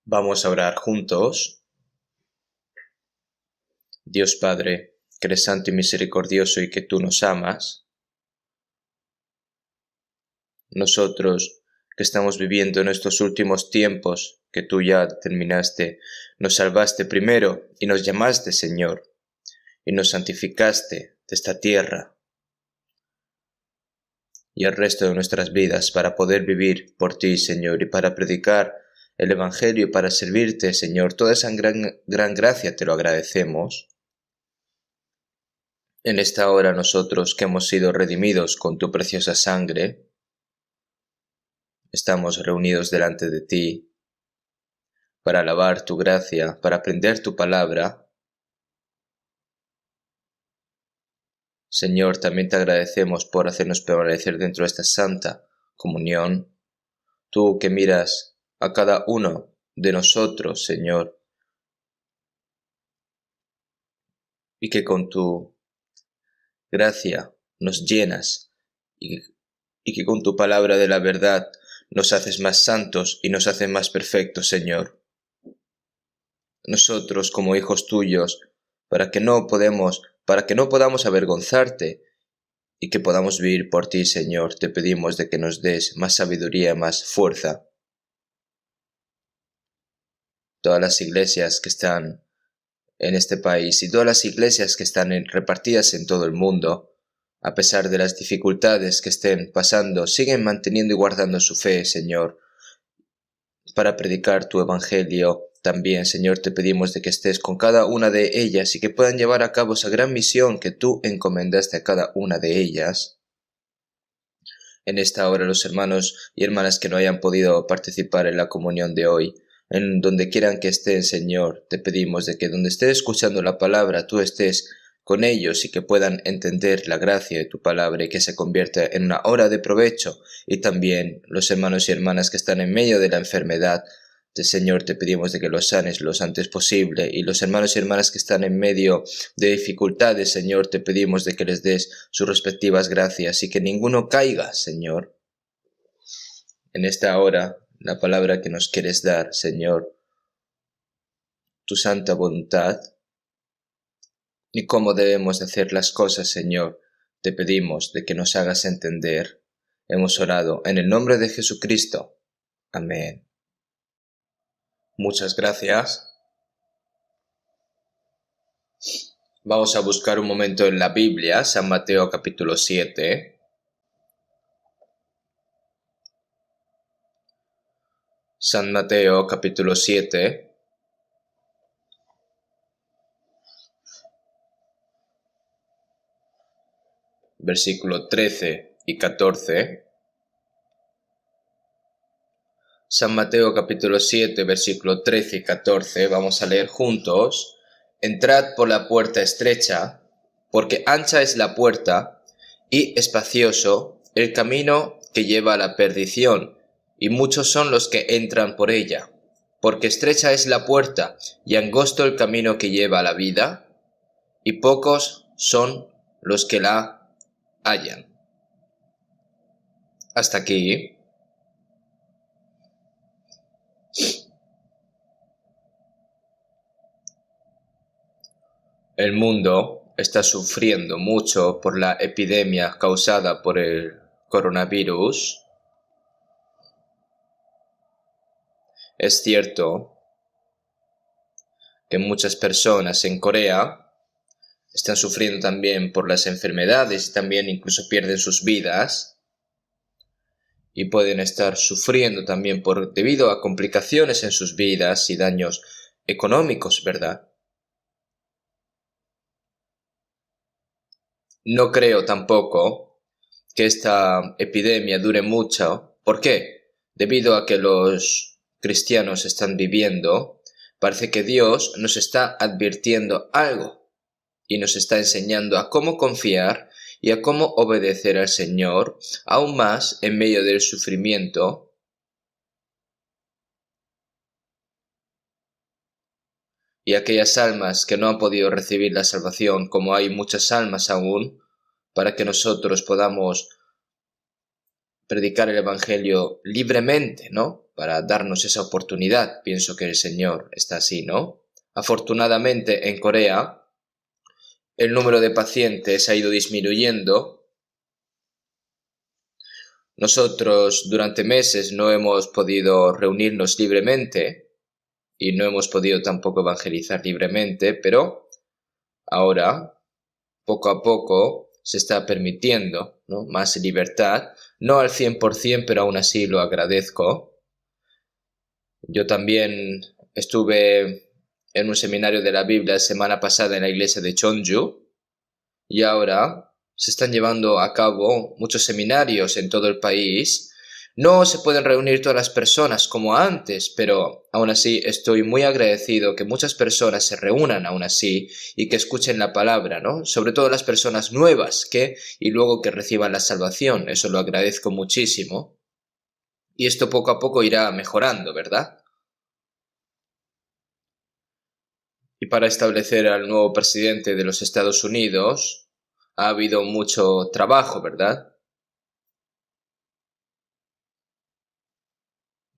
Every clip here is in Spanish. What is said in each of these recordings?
Vamos a orar juntos. Dios Padre, que eres santo y misericordioso y que tú nos amas, nosotros que estamos viviendo en estos últimos tiempos que tú ya determinaste, nos salvaste primero y nos llamaste Señor, y nos santificaste de esta tierra y el resto de nuestras vidas para poder vivir por ti, Señor, y para predicar el Evangelio y para servirte, Señor. Toda esa gran gracia te lo agradecemos. En esta hora nosotros que hemos sido redimidos con tu preciosa sangre, estamos reunidos delante de ti para alabar tu gracia, para aprender tu palabra. Señor, también te agradecemos por hacernos permanecer dentro de esta santa comunión. Tú que miras a cada uno de nosotros, Señor, y que con tu gracia nos llenas y que con tu palabra de la verdad nos haces más santos y nos haces más perfectos, Señor. Nosotros como hijos tuyos, para que no podamos avergonzarte y que podamos vivir por ti, Señor, te pedimos de que nos des más sabiduría, más fuerza. Todas las iglesias que están en este país y todas las iglesias que están repartidas en todo el mundo, a pesar de las dificultades que estén pasando, siguen manteniendo y guardando su fe, Señor, para predicar tu evangelio. También, Señor, te pedimos de que estés con cada una de ellas y que puedan llevar a cabo esa gran misión que tú encomendaste a cada una de ellas. En esta hora, los hermanos y hermanas que no hayan podido participar en la comunión de hoy, en donde quieran que estén, Señor, te pedimos de que donde estén escuchando la palabra, tú estés con ellos y que puedan entender la gracia de tu palabra y que se convierta en una hora de provecho. Y también los hermanos y hermanas que están en medio de la enfermedad, Señor, te pedimos de que los sanes lo antes posible. Y los hermanos y hermanas que están en medio de dificultades, Señor, te pedimos de que les des sus respectivas gracias y que ninguno caiga, Señor. En esta hora, la palabra que nos quieres dar, Señor, tu santa voluntad y cómo debemos hacer las cosas, Señor, te pedimos de que nos hagas entender. Hemos orado en el nombre de Jesucristo. Amén. Muchas gracias. Vamos a buscar un momento en la Biblia, San Mateo capítulo 7. San Mateo capítulo 7. Versículo 13 y 14. San Mateo capítulo 7, versículo 13 y 14, vamos a leer juntos. Entrad por la puerta estrecha, porque ancha es la puerta y espacioso el camino que lleva a la perdición, y muchos son los que entran por ella. Porque estrecha es la puerta y angosto el camino que lleva a la vida, y pocos son los que la hallan. Hasta aquí. El mundo está sufriendo mucho por la epidemia causada por el coronavirus. Es cierto que muchas personas en Corea están sufriendo también por las enfermedades y también incluso pierden sus vidas y pueden estar sufriendo también debido a complicaciones en sus vidas y daños económicos, ¿verdad? No creo tampoco que esta epidemia dure mucho. ¿Por qué? Debido a que los cristianos están viviendo, parece que Dios nos está advirtiendo algo y nos está enseñando a cómo confiar y a cómo obedecer al Señor, aún más en medio del sufrimiento. Y aquellas almas que no han podido recibir la salvación, como hay muchas almas aún, para que nosotros podamos predicar el Evangelio libremente, ¿no? para darnos esa oportunidad. Pienso que el Señor está así, ¿no? Afortunadamente en Corea el número de pacientes ha ido disminuyendo. Nosotros durante meses no hemos podido reunirnos libremente y no hemos podido tampoco evangelizar libremente, pero ahora, poco a poco, se está permitiendo, ¿no?, más libertad. No al 100%, pero aún así lo agradezco. Yo también estuve en un seminario de la Biblia la semana pasada en la iglesia de Cheonju y ahora se están llevando a cabo muchos seminarios en todo el país. No se pueden reunir todas las personas como antes, pero aún así estoy muy agradecido que muchas personas se reúnan aún así y que escuchen la palabra, ¿no? Sobre todo las personas nuevas y luego que reciban la salvación. Eso lo agradezco muchísimo. Y esto poco a poco irá mejorando, ¿verdad? Y para establecer al nuevo presidente de los Estados Unidos ha habido mucho trabajo, ¿verdad?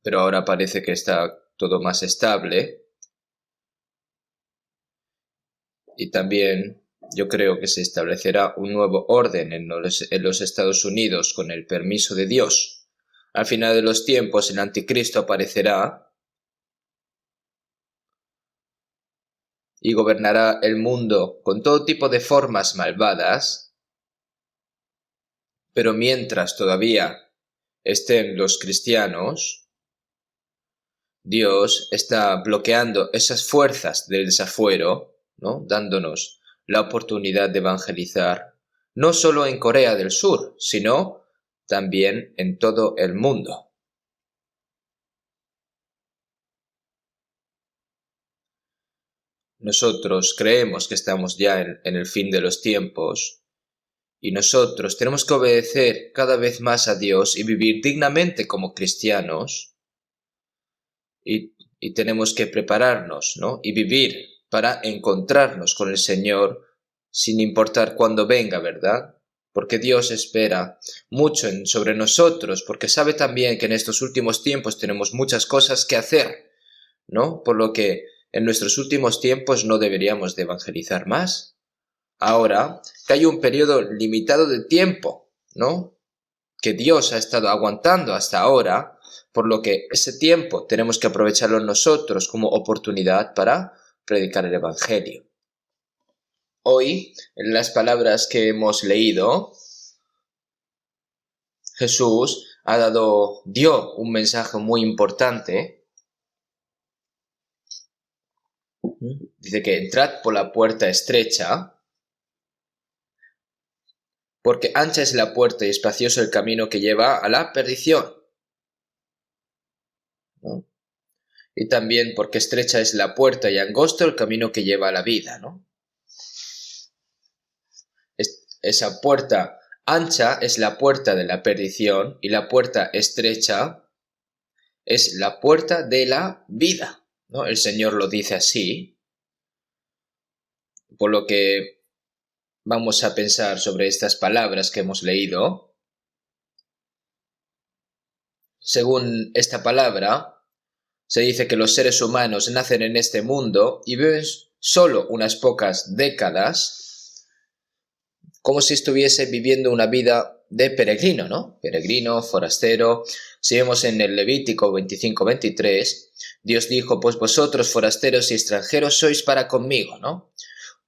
Pero ahora parece que está todo más estable. Y también yo creo que se establecerá un nuevo orden en los Estados Unidos con el permiso de Dios. Al final de los tiempos el anticristo aparecerá y gobernará el mundo con todo tipo de formas malvadas, pero mientras todavía estén los cristianos, Dios está bloqueando esas fuerzas del desafuero, ¿no?, dándonos la oportunidad de evangelizar, no solo en Corea del Sur, sino también en todo el mundo. Nosotros creemos que estamos ya en el fin de los tiempos y nosotros tenemos que obedecer cada vez más a Dios y vivir dignamente como cristianos y tenemos que prepararnos, ¿no?, y vivir para encontrarnos con el Señor sin importar cuándo venga, ¿verdad? Porque Dios espera mucho sobre nosotros, porque sabe también que en estos últimos tiempos tenemos muchas cosas que hacer, ¿no? Por lo que en nuestros últimos tiempos no deberíamos de evangelizar más. Ahora que hay un periodo limitado de tiempo, ¿no?, que Dios ha estado aguantando hasta ahora, por lo que ese tiempo tenemos que aprovecharlo nosotros como oportunidad para predicar el Evangelio. Hoy, en las palabras que hemos leído, Jesús dio un mensaje muy importante. Dice que entrad por la puerta estrecha, porque ancha es la puerta y espacioso el camino que lleva a la perdición, ¿no? Y también porque estrecha es la puerta y angosto el camino que lleva a la vida, ¿no? Esa puerta ancha es la puerta de la perdición y la puerta estrecha es la puerta de la vida, ¿no? El Señor lo dice así, por lo que vamos a pensar sobre estas palabras que hemos leído. Según esta palabra, se dice que los seres humanos nacen en este mundo y viven solo unas pocas décadas, como si estuviese viviendo una vida de peregrino, ¿no? Peregrino, forastero. Si vemos en el Levítico 25-23, Dios dijo, pues vosotros forasteros y extranjeros sois para conmigo, ¿no?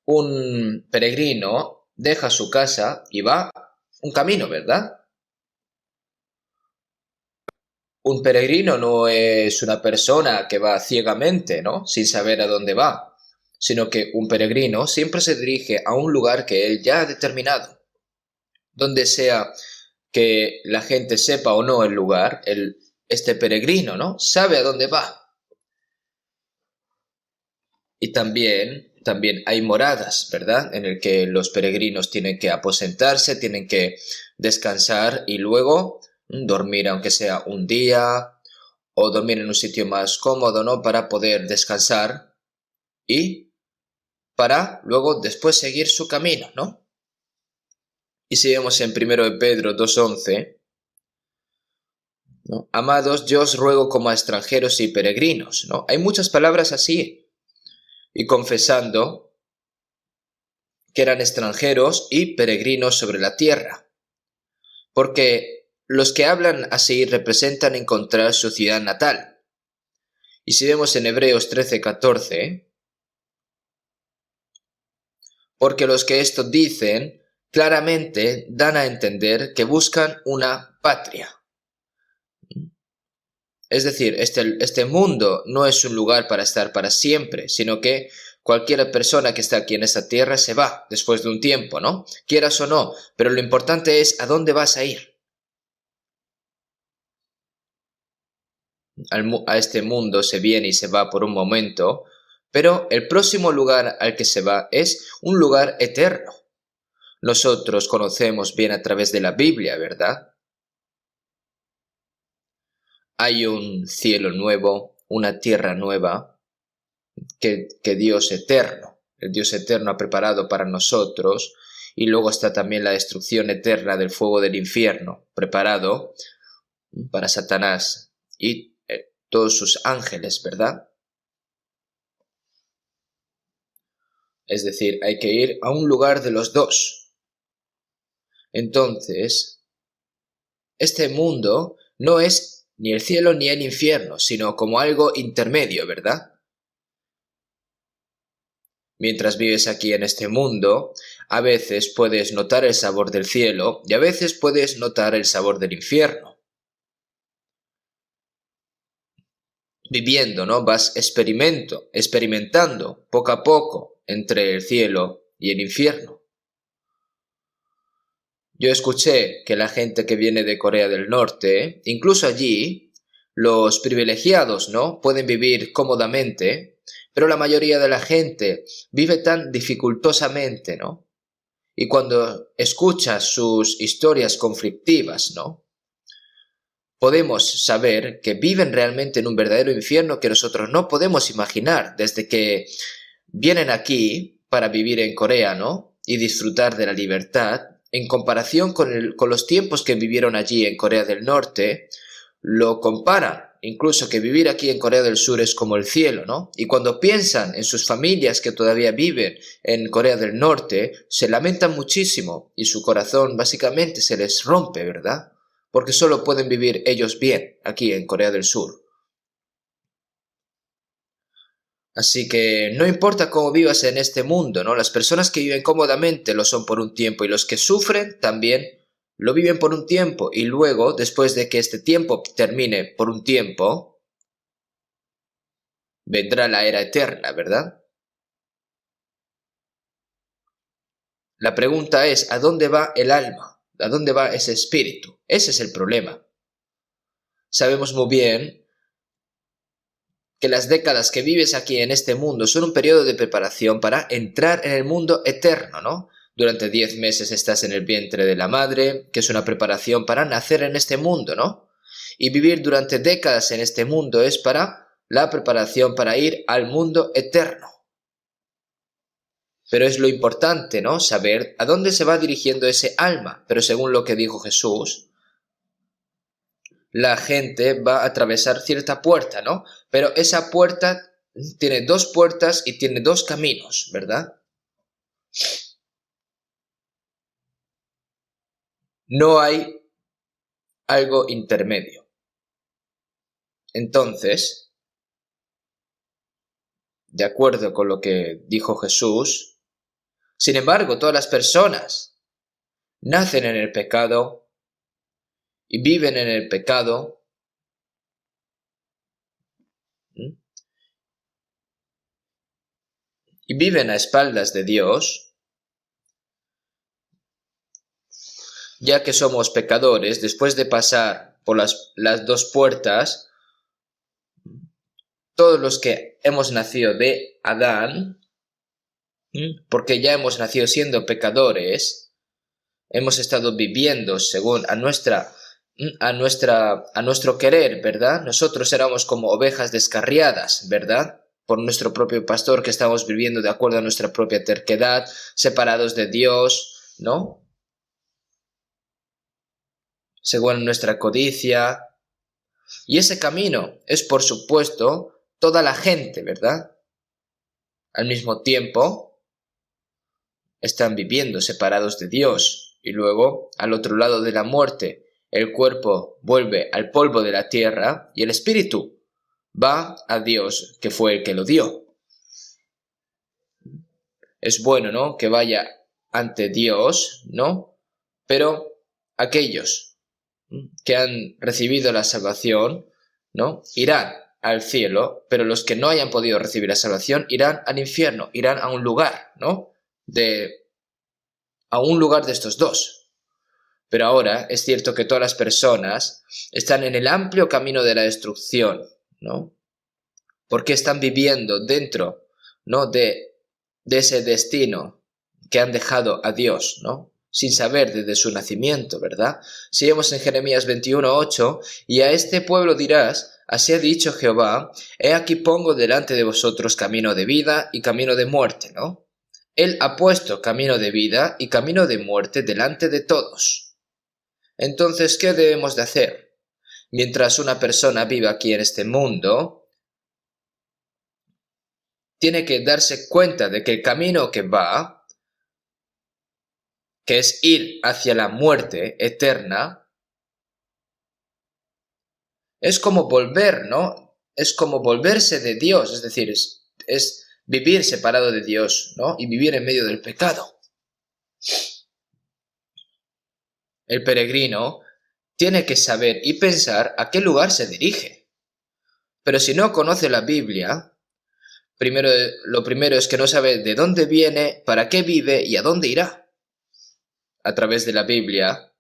Un peregrino deja su casa y va un camino, ¿verdad? Un peregrino no es una persona que va ciegamente, ¿no?, sin saber a dónde va, sino que un peregrino siempre se dirige a un lugar que él ya ha determinado. Donde sea que la gente sepa o no el lugar, este peregrino, ¿no?, sabe a dónde va. Y también hay moradas, ¿verdad?, en el que los peregrinos tienen que aposentarse, tienen que descansar y luego dormir aunque sea un día o dormir en un sitio más cómodo, ¿no?, para poder descansar y para luego después seguir su camino, ¿no? Y si vemos en 1 de Pedro 2:11, ¿no? Amados, yo os ruego como a extranjeros y peregrinos, ¿no? Hay muchas palabras así. Y confesando que eran extranjeros y peregrinos sobre la tierra. Porque los que hablan así representan encontrar su ciudad natal. Y si vemos en Hebreos 13:14, porque los que esto dicen claramente dan a entender que buscan una patria. Es decir, este mundo no es un lugar para estar para siempre, sino que cualquier persona que está aquí en esta tierra se va después de un tiempo, ¿no? Quieras o no, pero lo importante es a dónde vas a ir. A este mundo se viene y se va por un momento, pero el próximo lugar al que se va es un lugar eterno. Nosotros conocemos bien a través de la Biblia, ¿verdad? Hay un cielo nuevo, una tierra nueva que Dios eterno, el Dios eterno ha preparado para nosotros, y luego está también la destrucción eterna del fuego del infierno, preparado para Satanás y todos sus ángeles, ¿verdad? Es decir, hay que ir a un lugar de los dos. Entonces, este mundo no es ni el cielo ni el infierno, sino como algo intermedio, ¿verdad? Mientras vives aquí en este mundo, a veces puedes notar el sabor del cielo y a veces puedes notar el sabor del infierno. Viviendo, ¿no? Vas experimentando poco a poco entre el cielo y el infierno. Yo escuché que la gente que viene de Corea del Norte, incluso allí, los privilegiados, ¿no? Pueden vivir cómodamente, pero la mayoría de la gente vive tan dificultosamente, ¿no? Y cuando escuchas sus historias conflictivas, ¿no? Podemos saber que viven realmente en un verdadero infierno que nosotros no podemos imaginar desde que vienen aquí para vivir en Corea, ¿no? Y disfrutar de la libertad. En comparación con los tiempos que vivieron allí en Corea del Norte, lo comparan. Incluso que vivir aquí en Corea del Sur es como el cielo, ¿no? Y cuando piensan en sus familias que todavía viven en Corea del Norte, se lamentan muchísimo y su corazón básicamente se les rompe, ¿verdad? Porque solo pueden vivir ellos bien aquí en Corea del Sur. Así que no importa cómo vivas en este mundo, ¿no? Las personas que viven cómodamente lo son por un tiempo y los que sufren también lo viven por un tiempo y luego, después de que este tiempo termine por un tiempo, vendrá la era eterna, ¿verdad? La pregunta es, ¿a dónde va el alma? ¿A dónde va ese espíritu? Ese es el problema. Sabemos muy bien que las décadas que vives aquí en este mundo son un periodo de preparación para entrar en el mundo eterno, ¿no? Durante 10 meses estás en el vientre de la madre, que es una preparación para nacer en este mundo, ¿no? Y vivir durante décadas en este mundo es para la preparación para ir al mundo eterno. Pero es lo importante, ¿no? Saber a dónde se va dirigiendo ese alma. Pero según lo que dijo Jesús, la gente va a atravesar cierta puerta, ¿no? Pero esa puerta tiene dos puertas y tiene dos caminos, ¿verdad? No hay algo intermedio. Entonces, de acuerdo con lo que dijo Jesús, sin embargo, todas las personas nacen en el pecado y viven en el pecado, ¿sí? Y viven a espaldas de Dios, ya que somos pecadores, después de pasar por las dos puertas, todos los que hemos nacido de Adán, porque ya hemos nacido siendo pecadores, hemos estado viviendo según a nuestro querer, ¿verdad? Nosotros éramos como ovejas descarriadas, ¿verdad? Por nuestro propio pastor, que estamos viviendo de acuerdo a nuestra propia terquedad, separados de Dios, ¿no? Según nuestra codicia, Y ese camino es, por supuesto, toda la gente, ¿verdad? Al mismo tiempo, están viviendo separados de Dios. Y luego, al otro lado de la muerte, el cuerpo vuelve al polvo de la tierra y el espíritu va a Dios, que fue el que lo dio. Es bueno, ¿no?, que vaya ante Dios, ¿no? Pero aquellos que han recibido la salvación, ¿no?, irán al cielo, pero los que no hayan podido recibir la salvación irán al infierno, irán a un lugar, ¿no?, a un lugar de estos dos. Pero ahora es cierto que todas las personas están en el amplio camino de la destrucción, ¿no? Porque están viviendo dentro, ¿no?, de ese destino que han dejado a Dios, ¿no?, sin saber desde su nacimiento, ¿verdad? Seguimos en Jeremías 21:8, y a este pueblo dirás, así ha dicho Jehová, he aquí pongo delante de vosotros camino de vida y camino de muerte, ¿no? Él ha puesto camino de vida y camino de muerte delante de todos. Entonces, ¿qué debemos de hacer? Mientras una persona viva aquí en este mundo, tiene que darse cuenta de que el camino que va, que es ir hacia la muerte eterna, es como volver, ¿no? Es como volverse de Dios, es decir, es vivir separado de Dios, ¿no? Y vivir en medio del pecado. El peregrino tiene que saber y pensar a qué lugar se dirige. Pero si no conoce la Biblia, lo primero es que no sabe de dónde viene, para qué vive y a dónde irá. A través de la Biblia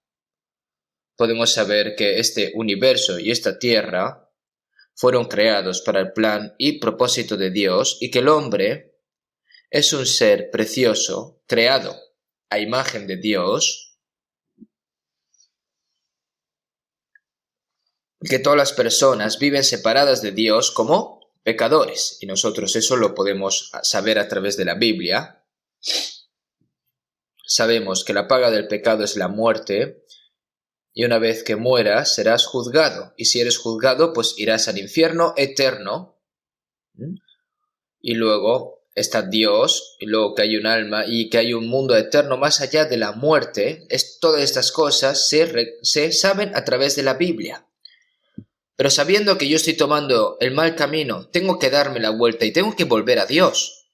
podemos saber que este universo y esta tierra fueron creados para el plan y propósito de Dios y que el hombre es un ser precioso, creado a imagen de Dios, que todas las personas viven separadas de Dios como pecadores, y nosotros eso lo podemos saber a través de la Biblia. Sabemos que la paga del pecado es la muerte, y una vez que mueras serás juzgado, y si eres juzgado pues irás al infierno eterno, y luego está Dios, y luego que hay un alma y que hay un mundo eterno más allá de la muerte. Todas estas cosas se saben a través de la Biblia. Pero sabiendo que yo estoy tomando el mal camino, tengo que darme la vuelta y tengo que volver a Dios.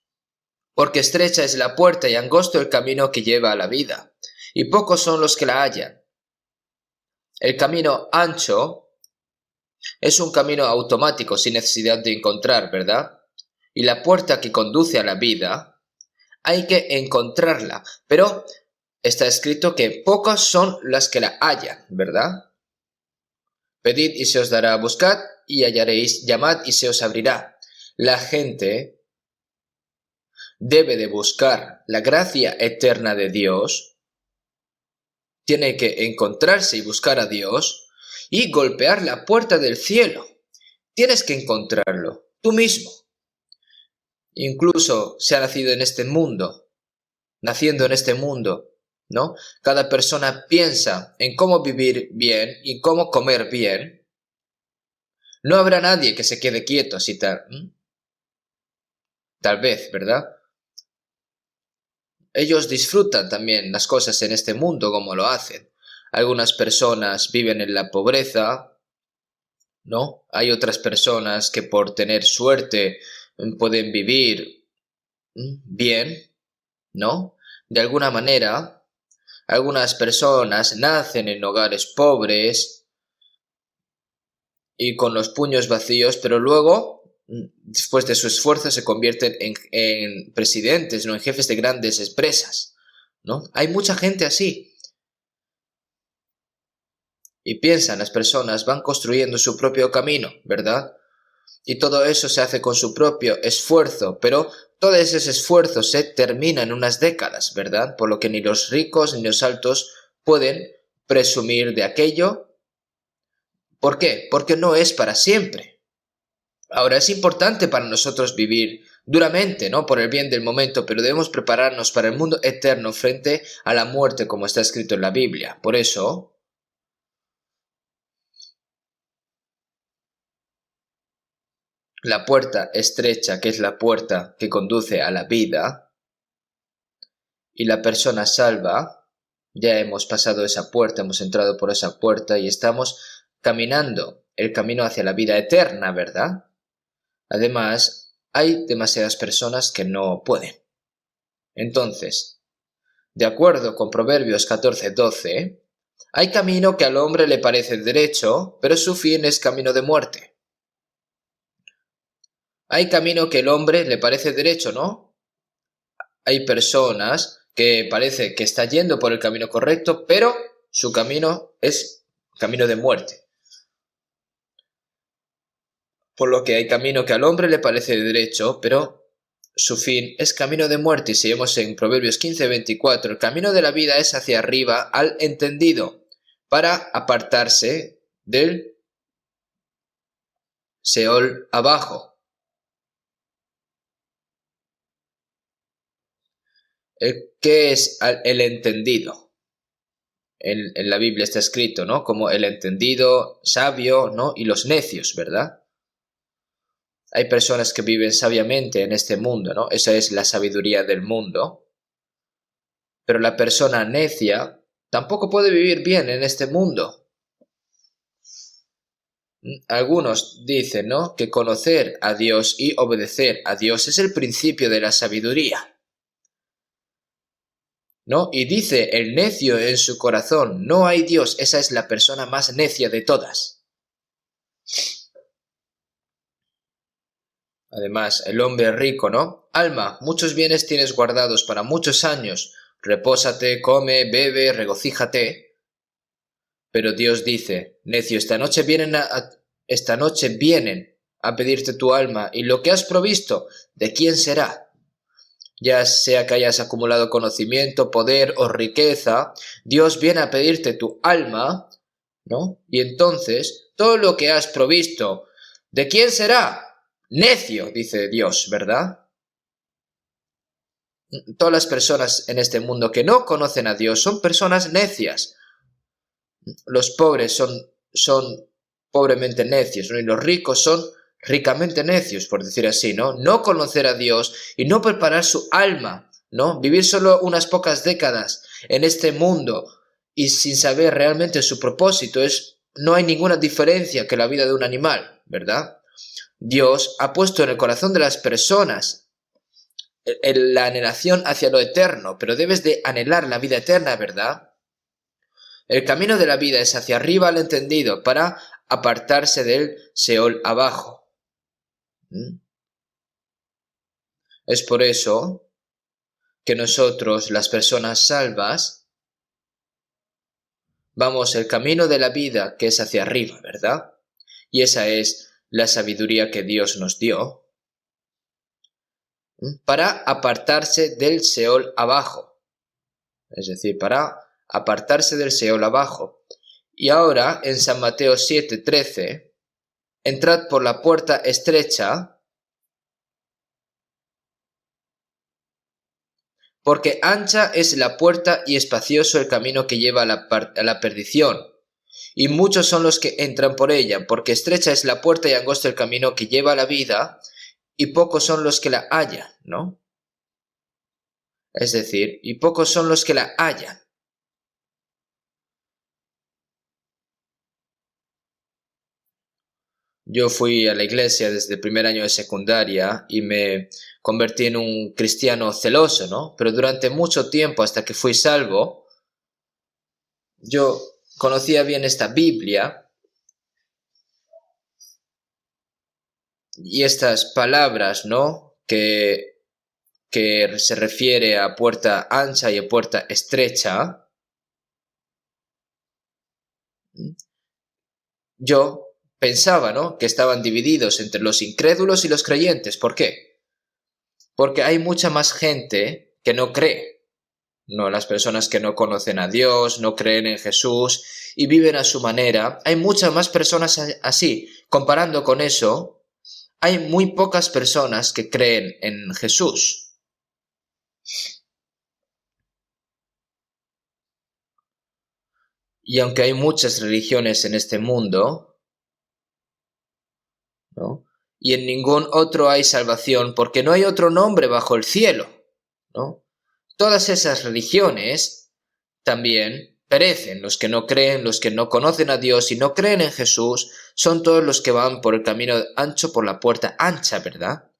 Porque estrecha es la puerta y angosto el camino que lleva a la vida, y pocos son los que la hallan. El camino ancho es un camino automático sin necesidad de encontrar, ¿verdad? Y la puerta que conduce a la vida, hay que encontrarla. Pero está escrito que pocas son las que la hallan, ¿verdad? Pedid y se os dará, buscad y hallaréis, llamad y se os abrirá. La gente debe de buscar la gracia eterna de Dios, tiene que encontrarse y buscar a Dios y golpear la puerta del cielo. Tienes que encontrarlo, tú mismo. Incluso se ha nacido en este mundo, naciendo en este mundo, ¿no? Cada persona piensa en cómo vivir bien y cómo comer bien. No habrá nadie que se quede quieto así tal vez, ¿verdad? Ellos disfrutan también las cosas en este mundo como lo hacen. Algunas personas viven en la pobreza, ¿no? Hay otras personas que por tener suerte pueden vivir bien, ¿no? De alguna manera, algunas personas nacen en hogares pobres y con los puños vacíos, pero luego, después de su esfuerzo, se convierten en presidentes, ¿no?, en jefes de grandes empresas, ¿no? Hay mucha gente así. Y piensan, las personas van construyendo su propio camino, ¿verdad? Y todo eso se hace con su propio esfuerzo, pero todo ese esfuerzo se termina en unas décadas, ¿verdad? Por lo que ni los ricos ni los altos pueden presumir de aquello. ¿Por qué? Porque no es para siempre. Ahora, es importante para nosotros vivir duramente, ¿no?, por el bien del momento, pero debemos prepararnos para el mundo eterno frente a la muerte, como está escrito en la Biblia. Por eso la puerta estrecha, que es la puerta que conduce a la vida, y la persona salva, ya hemos pasado esa puerta, hemos entrado por esa puerta y estamos caminando el camino hacia la vida eterna, ¿verdad? Además, hay demasiadas personas que no pueden. Entonces, de acuerdo con Proverbios 14:12, hay camino que al hombre le parece derecho, pero su fin es camino de muerte. Hay camino que al hombre le parece derecho, ¿no? Hay personas que parece que está yendo por el camino correcto, pero su camino es camino de muerte. Por lo que hay camino que al hombre le parece derecho, pero su fin es camino de muerte. Y si vemos en Proverbios 15:24, el camino de la vida es hacia arriba al entendido, para apartarse del Seol abajo. ¿Qué es el entendido? En la Biblia está escrito, ¿no? Como el entendido, sabio, ¿no? Y los necios, ¿verdad? Hay personas que viven sabiamente en este mundo, ¿no? Esa es la sabiduría del mundo. Pero la persona necia tampoco puede vivir bien en este mundo. Algunos dicen, ¿no?, que conocer a Dios y obedecer a Dios es el principio de la sabiduría, ¿no? Y dice el necio en su corazón, no hay Dios, esa es la persona más necia de todas. Además, el hombre rico, ¿no? Alma, muchos bienes tienes guardados para muchos años, repósate, come, bebe, regocíjate. Pero Dios dice, necio, esta noche vienen a pedirte tu alma, y lo que has provisto, ¿de quién será? Ya sea que hayas acumulado conocimiento, poder o riqueza, Dios viene a pedirte tu alma, ¿no? Y entonces, todo lo que has provisto, ¿de quién será? Necio, dice Dios, ¿verdad? Todas las personas en este mundo que no conocen a Dios son personas necias. Los pobres son pobremente necios, ¿no? Y los ricos son ricamente necios, por decir así, ¿no? No conocer a Dios y no preparar su alma, ¿no? Vivir solo unas pocas décadas en este mundo y sin saber realmente su propósito no hay ninguna diferencia que la vida de un animal, ¿verdad? Dios ha puesto en el corazón de las personas la anhelación hacia lo eterno, pero debes de anhelar la vida eterna, ¿verdad? El camino de la vida es hacia arriba al entendido, para apartarse del Seol abajo. Es por eso que nosotros, las personas salvas, vamos el camino de la vida que es hacia arriba, ¿verdad? Y esa es la sabiduría que Dios nos dio para apartarse del Seol abajo. Es decir, para apartarse del Seol abajo. Y ahora, en San Mateo 7:13, entrad por la puerta estrecha, porque ancha es la puerta y espacioso el camino que lleva a la perdición, y muchos son los que entran por ella, porque estrecha es la puerta y angosto el camino que lleva a la vida, y pocos son los que la hallan, ¿no? Es decir, y pocos son los que la hallan. Yo fui a la iglesia desde el primer año de secundaria y me convertí en un cristiano celoso, ¿no? Pero durante mucho tiempo, hasta que fui salvo, yo conocía bien esta Biblia y estas palabras, ¿no?, que se refiere a puerta ancha y a puerta estrecha. Yo pensaba, ¿no?, que estaban divididos entre los incrédulos y los creyentes. ¿Por qué? Porque hay mucha más gente que no cree, ¿no? Las personas que no conocen a Dios, no creen en Jesús y viven a su manera. Hay muchas más personas así. Comparando con eso, hay muy pocas personas que creen en Jesús. Y aunque hay muchas religiones en este mundo, ¿no?, y en ningún otro hay salvación, porque no hay otro nombre bajo el cielo, ¿no? Todas esas religiones también perecen. Los que no creen, los que no conocen a Dios y no creen en Jesús, son todos los que van por el camino ancho, por la puerta ancha, ¿verdad?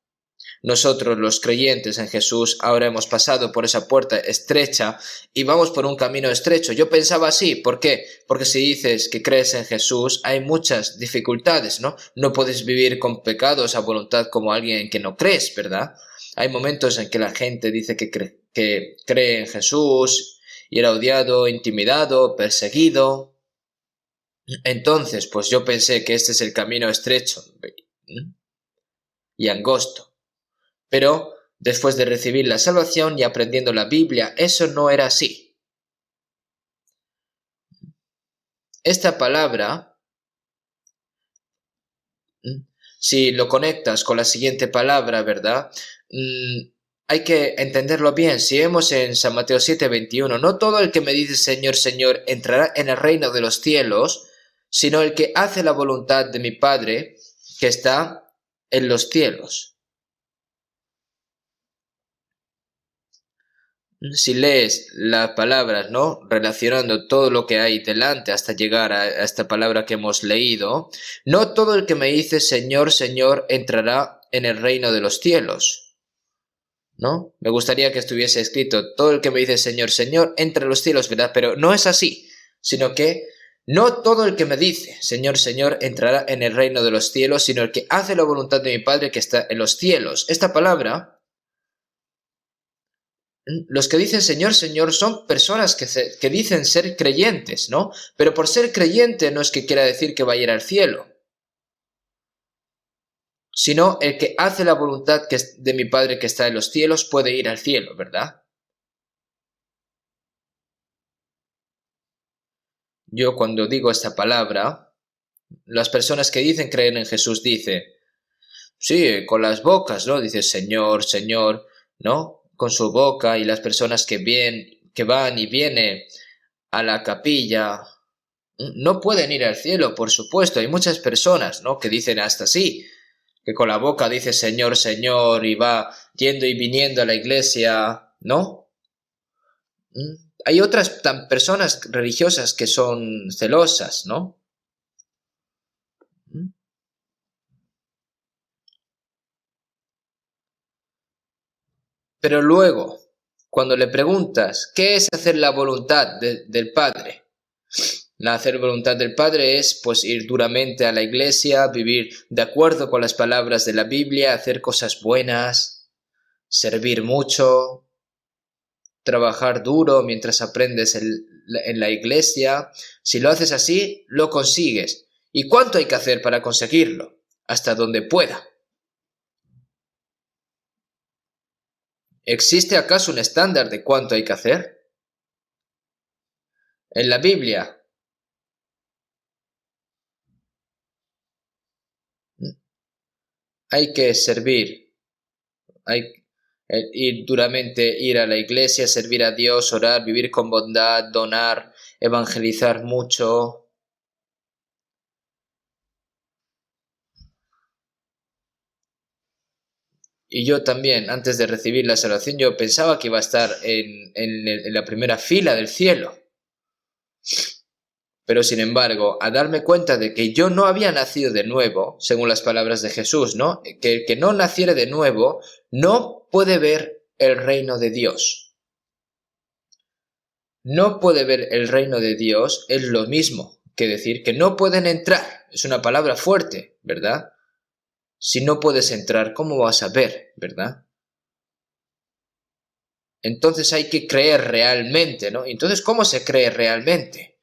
Nosotros, los creyentes en Jesús, ahora hemos pasado por esa puerta estrecha y vamos por un camino estrecho. Yo pensaba así, ¿por qué? Porque si dices que crees en Jesús, hay muchas dificultades, ¿no? No puedes vivir con pecados a voluntad como alguien que no crees, ¿verdad? Hay momentos en que la gente dice que cree en Jesús y era odiado, intimidado, perseguido. Entonces, pues yo pensé que este es el camino estrecho y angosto. Pero después de recibir la salvación y aprendiendo la Biblia, eso no era así. Esta palabra, si lo conectas con la siguiente palabra, ¿verdad? Hay que entenderlo bien. Si vemos en San Mateo 7:21, no todo el que me dice Señor, Señor entrará en el reino de los cielos, sino el que hace la voluntad de mi Padre que está en los cielos. Si lees las palabras, ¿no? Relacionando todo lo que hay delante hasta llegar a esta palabra que hemos leído, no todo el que me dice Señor, Señor entrará en el reino de los cielos, ¿no? Me gustaría que estuviese escrito todo el que me dice Señor, Señor entra en los cielos, ¿verdad? Pero no es así, sino que no todo el que me dice Señor, Señor entrará en el reino de los cielos, sino el que hace la voluntad de mi Padre que está en los cielos. Esta palabra, los que dicen Señor, Señor son personas que dicen ser creyentes, ¿no? Pero por ser creyente no es que quiera decir que va a ir al cielo, sino el que hace la voluntad de mi Padre que está en los cielos puede ir al cielo, ¿verdad? Yo cuando digo esta palabra, las personas que dicen creer en Jesús dicen, sí, con las bocas, ¿no? Dice Señor, Señor, ¿no? Con su boca, y las personas que van y vienen a la capilla no pueden ir al cielo, por supuesto. Hay muchas personas, ¿no? Que dicen hasta así, que con la boca dice Señor, Señor y va yendo y viniendo a la iglesia, ¿no? Hay otras personas religiosas que son celosas, ¿no? Pero luego, cuando le preguntas, ¿qué es hacer la voluntad del Padre? La hacer voluntad del Padre es pues ir duramente a la iglesia, vivir de acuerdo con las palabras de la Biblia, hacer cosas buenas, servir mucho, trabajar duro mientras aprendes en la iglesia. Si lo haces así, lo consigues. ¿Y cuánto hay que hacer para conseguirlo? Hasta donde pueda. ¿Existe acaso un estándar de cuánto hay que hacer? En la Biblia hay que servir, hay ir duramente, ir a la iglesia, servir a Dios, orar, vivir con bondad, donar, evangelizar mucho. Y yo también, antes de recibir la salvación, yo pensaba que iba a estar en la primera fila del cielo. Pero sin embargo, a darme cuenta de que yo no había nacido de nuevo, según las palabras de Jesús, ¿no? Que el que no naciere de nuevo no puede ver el reino de Dios. No puede ver el reino de Dios es lo mismo que decir que no pueden entrar. Es una palabra fuerte, ¿verdad? Si no puedes entrar, ¿cómo vas a ver, verdad? Entonces hay que creer realmente, ¿no? Entonces, ¿cómo se cree realmente?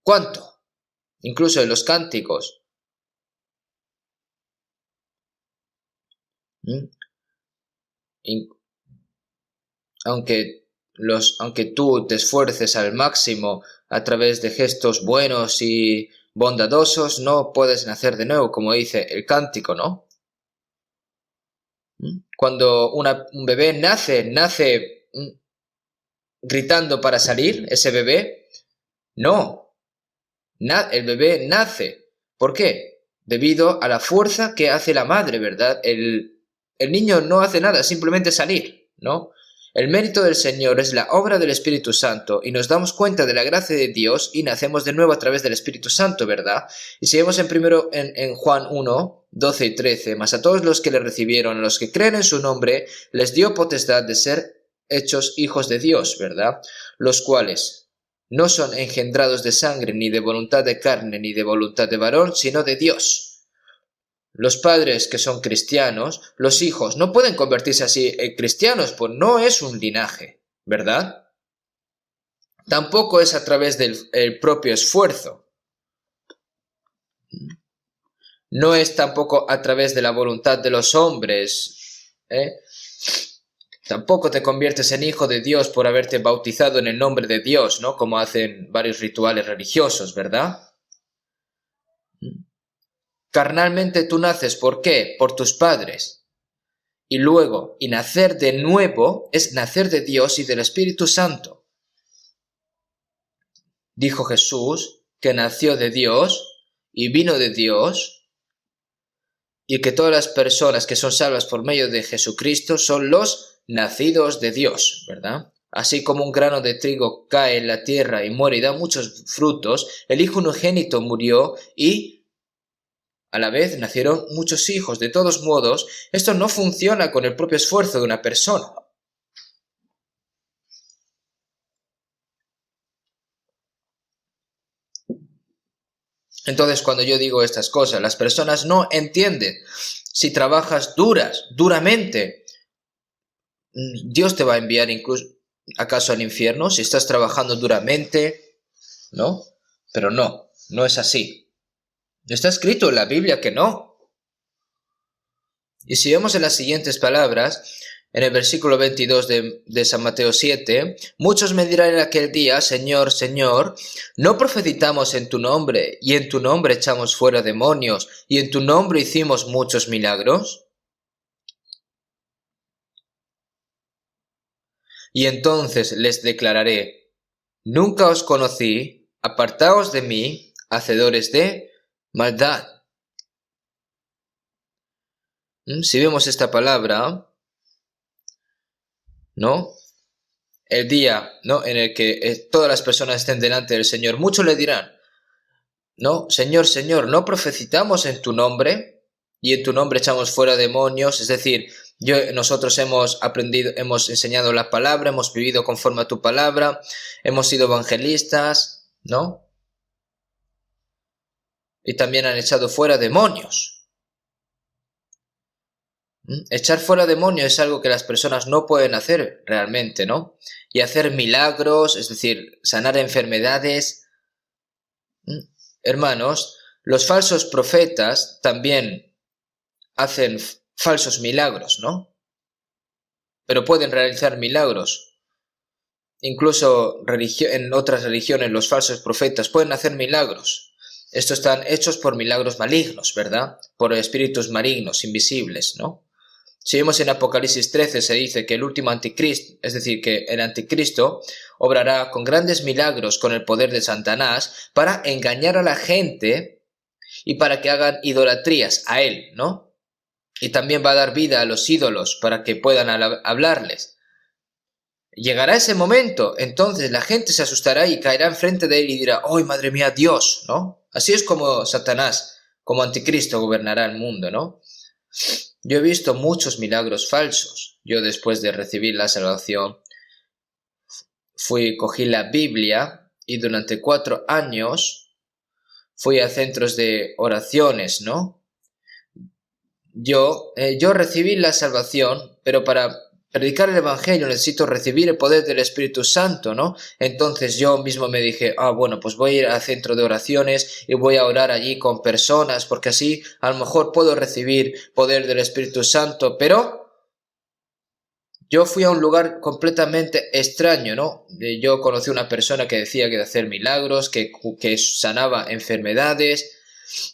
¿Cuánto? Incluso en los cánticos. Aunque tú te esfuerces al máximo a través de gestos buenos y bondadosos, no puedes nacer de nuevo, como dice el cántico, ¿no? Cuando un bebé nace gritando para salir, ese bebé, no, el bebé nace. ¿Por qué? debido a la fuerza que hace la madre, ¿verdad? El niño no hace nada, simplemente salir, ¿no? El mérito del Señor es la obra del Espíritu Santo y nos damos cuenta de la gracia de Dios y nacemos de nuevo a través del Espíritu Santo, ¿verdad? Y si vemos en Juan 1, 12 y 13, mas a todos los que le recibieron, a los que creen en su nombre, les dio potestad de ser hechos hijos de Dios, ¿verdad? Los cuales no son engendrados de sangre, ni de voluntad de carne, ni de voluntad de varón, sino de Dios. Los padres que son cristianos, los hijos no pueden convertirse así en cristianos, pues no es un linaje, ¿verdad? Tampoco es a través del propio esfuerzo. No es tampoco a través de la voluntad de los hombres, ¿eh? Tampoco te conviertes en hijo de Dios por haberte bautizado en el nombre de Dios, ¿no? Como hacen varios rituales religiosos, ¿verdad? Carnalmente tú naces, ¿por qué? Por tus padres. Y luego, y nacer de nuevo es nacer de Dios y del Espíritu Santo. Dijo Jesús que nació de Dios y vino de Dios, y que todas las personas que son salvas por medio de Jesucristo son los nacidos de Dios, ¿verdad? Así como un grano de trigo cae en la tierra y muere y da muchos frutos, el Hijo unigénito murió y a la vez nacieron muchos hijos. De todos modos, esto no funciona con el propio esfuerzo de una persona. Entonces, cuando yo digo estas cosas, las personas no entienden. Si trabajas duramente, Dios te va a enviar incluso, ¿acaso al infierno? Si estás trabajando duramente, ¿no? Pero no es así. Está escrito en la Biblia que no. Y si vemos en las siguientes palabras, en el versículo 22 de San Mateo 7, muchos me dirán en aquel día, Señor, Señor, ¿no profetizamos en tu nombre, y en tu nombre echamos fuera demonios, y en tu nombre hicimos muchos milagros? Y entonces les declararé, nunca os conocí, apartaos de mí, hacedores de maldad. Si vemos esta palabra, ¿no? El día, ¿no? En el que todas las personas estén delante del Señor, muchos le dirán, ¿no? Señor, Señor, ¿no profetizamos en tu nombre? Y en tu nombre echamos fuera demonios, es decir, nosotros hemos aprendido, hemos enseñado la palabra, hemos vivido conforme a tu palabra, hemos sido evangelistas, ¿no? Y también han echado fuera demonios. Echar fuera demonios es algo que las personas no pueden hacer realmente, ¿no? Y hacer milagros, es decir, sanar enfermedades. Hermanos, los falsos profetas también hacen falsos milagros, ¿no? Pero pueden realizar milagros. Incluso en otras religiones los falsos profetas pueden hacer milagros. Estos están hechos por milagros malignos, ¿verdad? Por espíritus malignos, invisibles, ¿no? Si vemos en Apocalipsis 13 se dice que el último anticristo, es decir, que el anticristo obrará con grandes milagros con el poder de Satanás para engañar a la gente y para que hagan idolatrías a él, ¿no? Y también va a dar vida a los ídolos para que puedan hablarles. Llegará ese momento, entonces la gente se asustará y caerá enfrente de él y dirá, ¡ay, madre mía, Dios!, ¿no? Así es como Satanás, como anticristo, gobernará el mundo, ¿no? Yo he visto muchos milagros falsos. Yo después de recibir la salvación cogí la Biblia y durante 4 años fui a centros de oraciones, ¿no? Yo recibí la salvación, pero para predicar el Evangelio necesito recibir el poder del Espíritu Santo, ¿no? Entonces yo mismo me dije, bueno, pues voy a ir al centro de oraciones y voy a orar allí con personas, porque así a lo mejor puedo recibir poder del Espíritu Santo, pero yo fui a un lugar completamente extraño, ¿no? Yo conocí a una persona que decía que de hacer milagros, que sanaba enfermedades,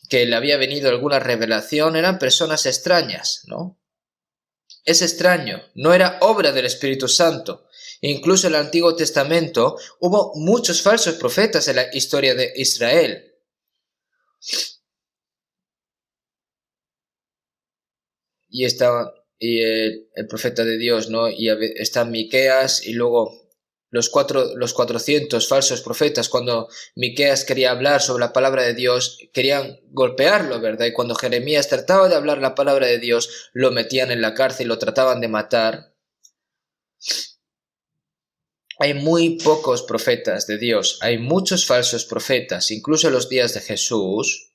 que le había venido alguna revelación, eran personas extrañas, ¿no? Es extraño, no era obra del Espíritu Santo. Incluso en el Antiguo Testamento hubo muchos falsos profetas en la historia de Israel. el profeta de Dios, ¿no? Y está Miqueas y luego los 400 falsos profetas. Cuando Miqueas quería hablar sobre la palabra de Dios, querían golpearlo, ¿verdad? Y cuando Jeremías trataba de hablar la palabra de Dios, lo metían en la cárcel y lo trataban de matar. Hay muy pocos profetas de Dios, hay muchos falsos profetas, incluso en los días de Jesús.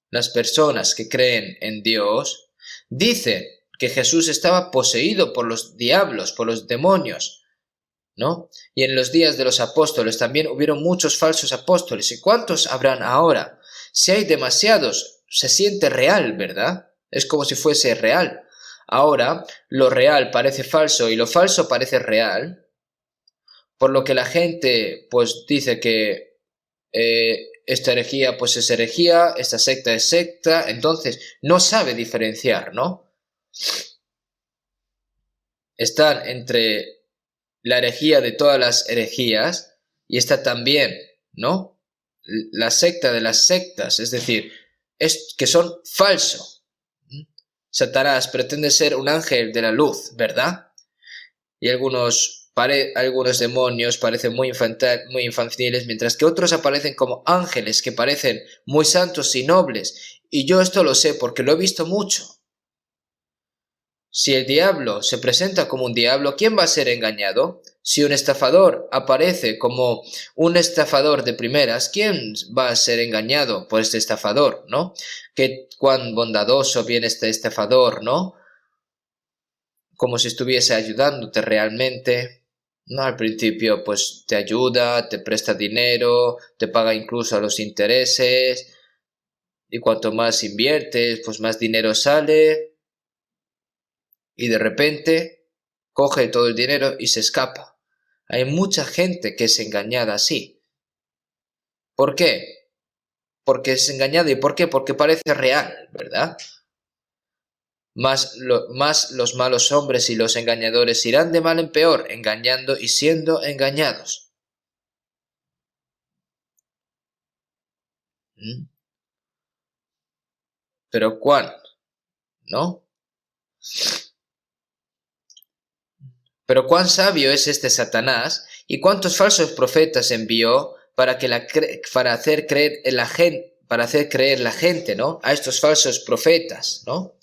Las personas que creen en Dios dicen que Jesús estaba poseído por los diablos, por los demonios, ¿no? Y en los días de los apóstoles también hubieron muchos falsos apóstoles. ¿Y cuántos habrán ahora? Si hay demasiados, se siente real, ¿verdad? Es como si fuese real. Ahora, lo real parece falso y lo falso parece real, por lo que la gente pues dice que esta herejía pues es herejía, esta secta es secta, entonces no sabe diferenciar, ¿no? Están entre la herejía de todas las herejías y está también, ¿no? La secta de las sectas, es decir, es que son falsos. Satanás pretende ser un ángel de la luz, ¿verdad? Y algunos demonios parecen muy infantiles, mientras que otros aparecen como ángeles que parecen muy santos y nobles. Y yo esto lo sé porque lo he visto mucho. Si el diablo se presenta como un diablo, ¿quién va a ser engañado? Si un estafador aparece como un estafador de primeras, ¿quién va a ser engañado por este estafador, no? Que cuán bondadoso viene este estafador, ¿no? Como si estuviese ayudándote realmente, ¿no? Al principio pues te ayuda, te presta dinero, te paga incluso a los intereses, y cuanto más inviertes, pues más dinero sale, y de repente coge todo el dinero y se escapa. Hay mucha gente que es engañada así. ¿Por qué? Porque es engañada. ¿Y por qué? Porque parece real, ¿verdad? Más los malos hombres y los engañadores irán de mal en peor, engañando y siendo engañados. Pero ¿cuán? ¿No? Pero cuán sabio es este Satanás y cuántos falsos profetas envió para hacer creer la gente, ¿no? A estos falsos profetas, ¿no?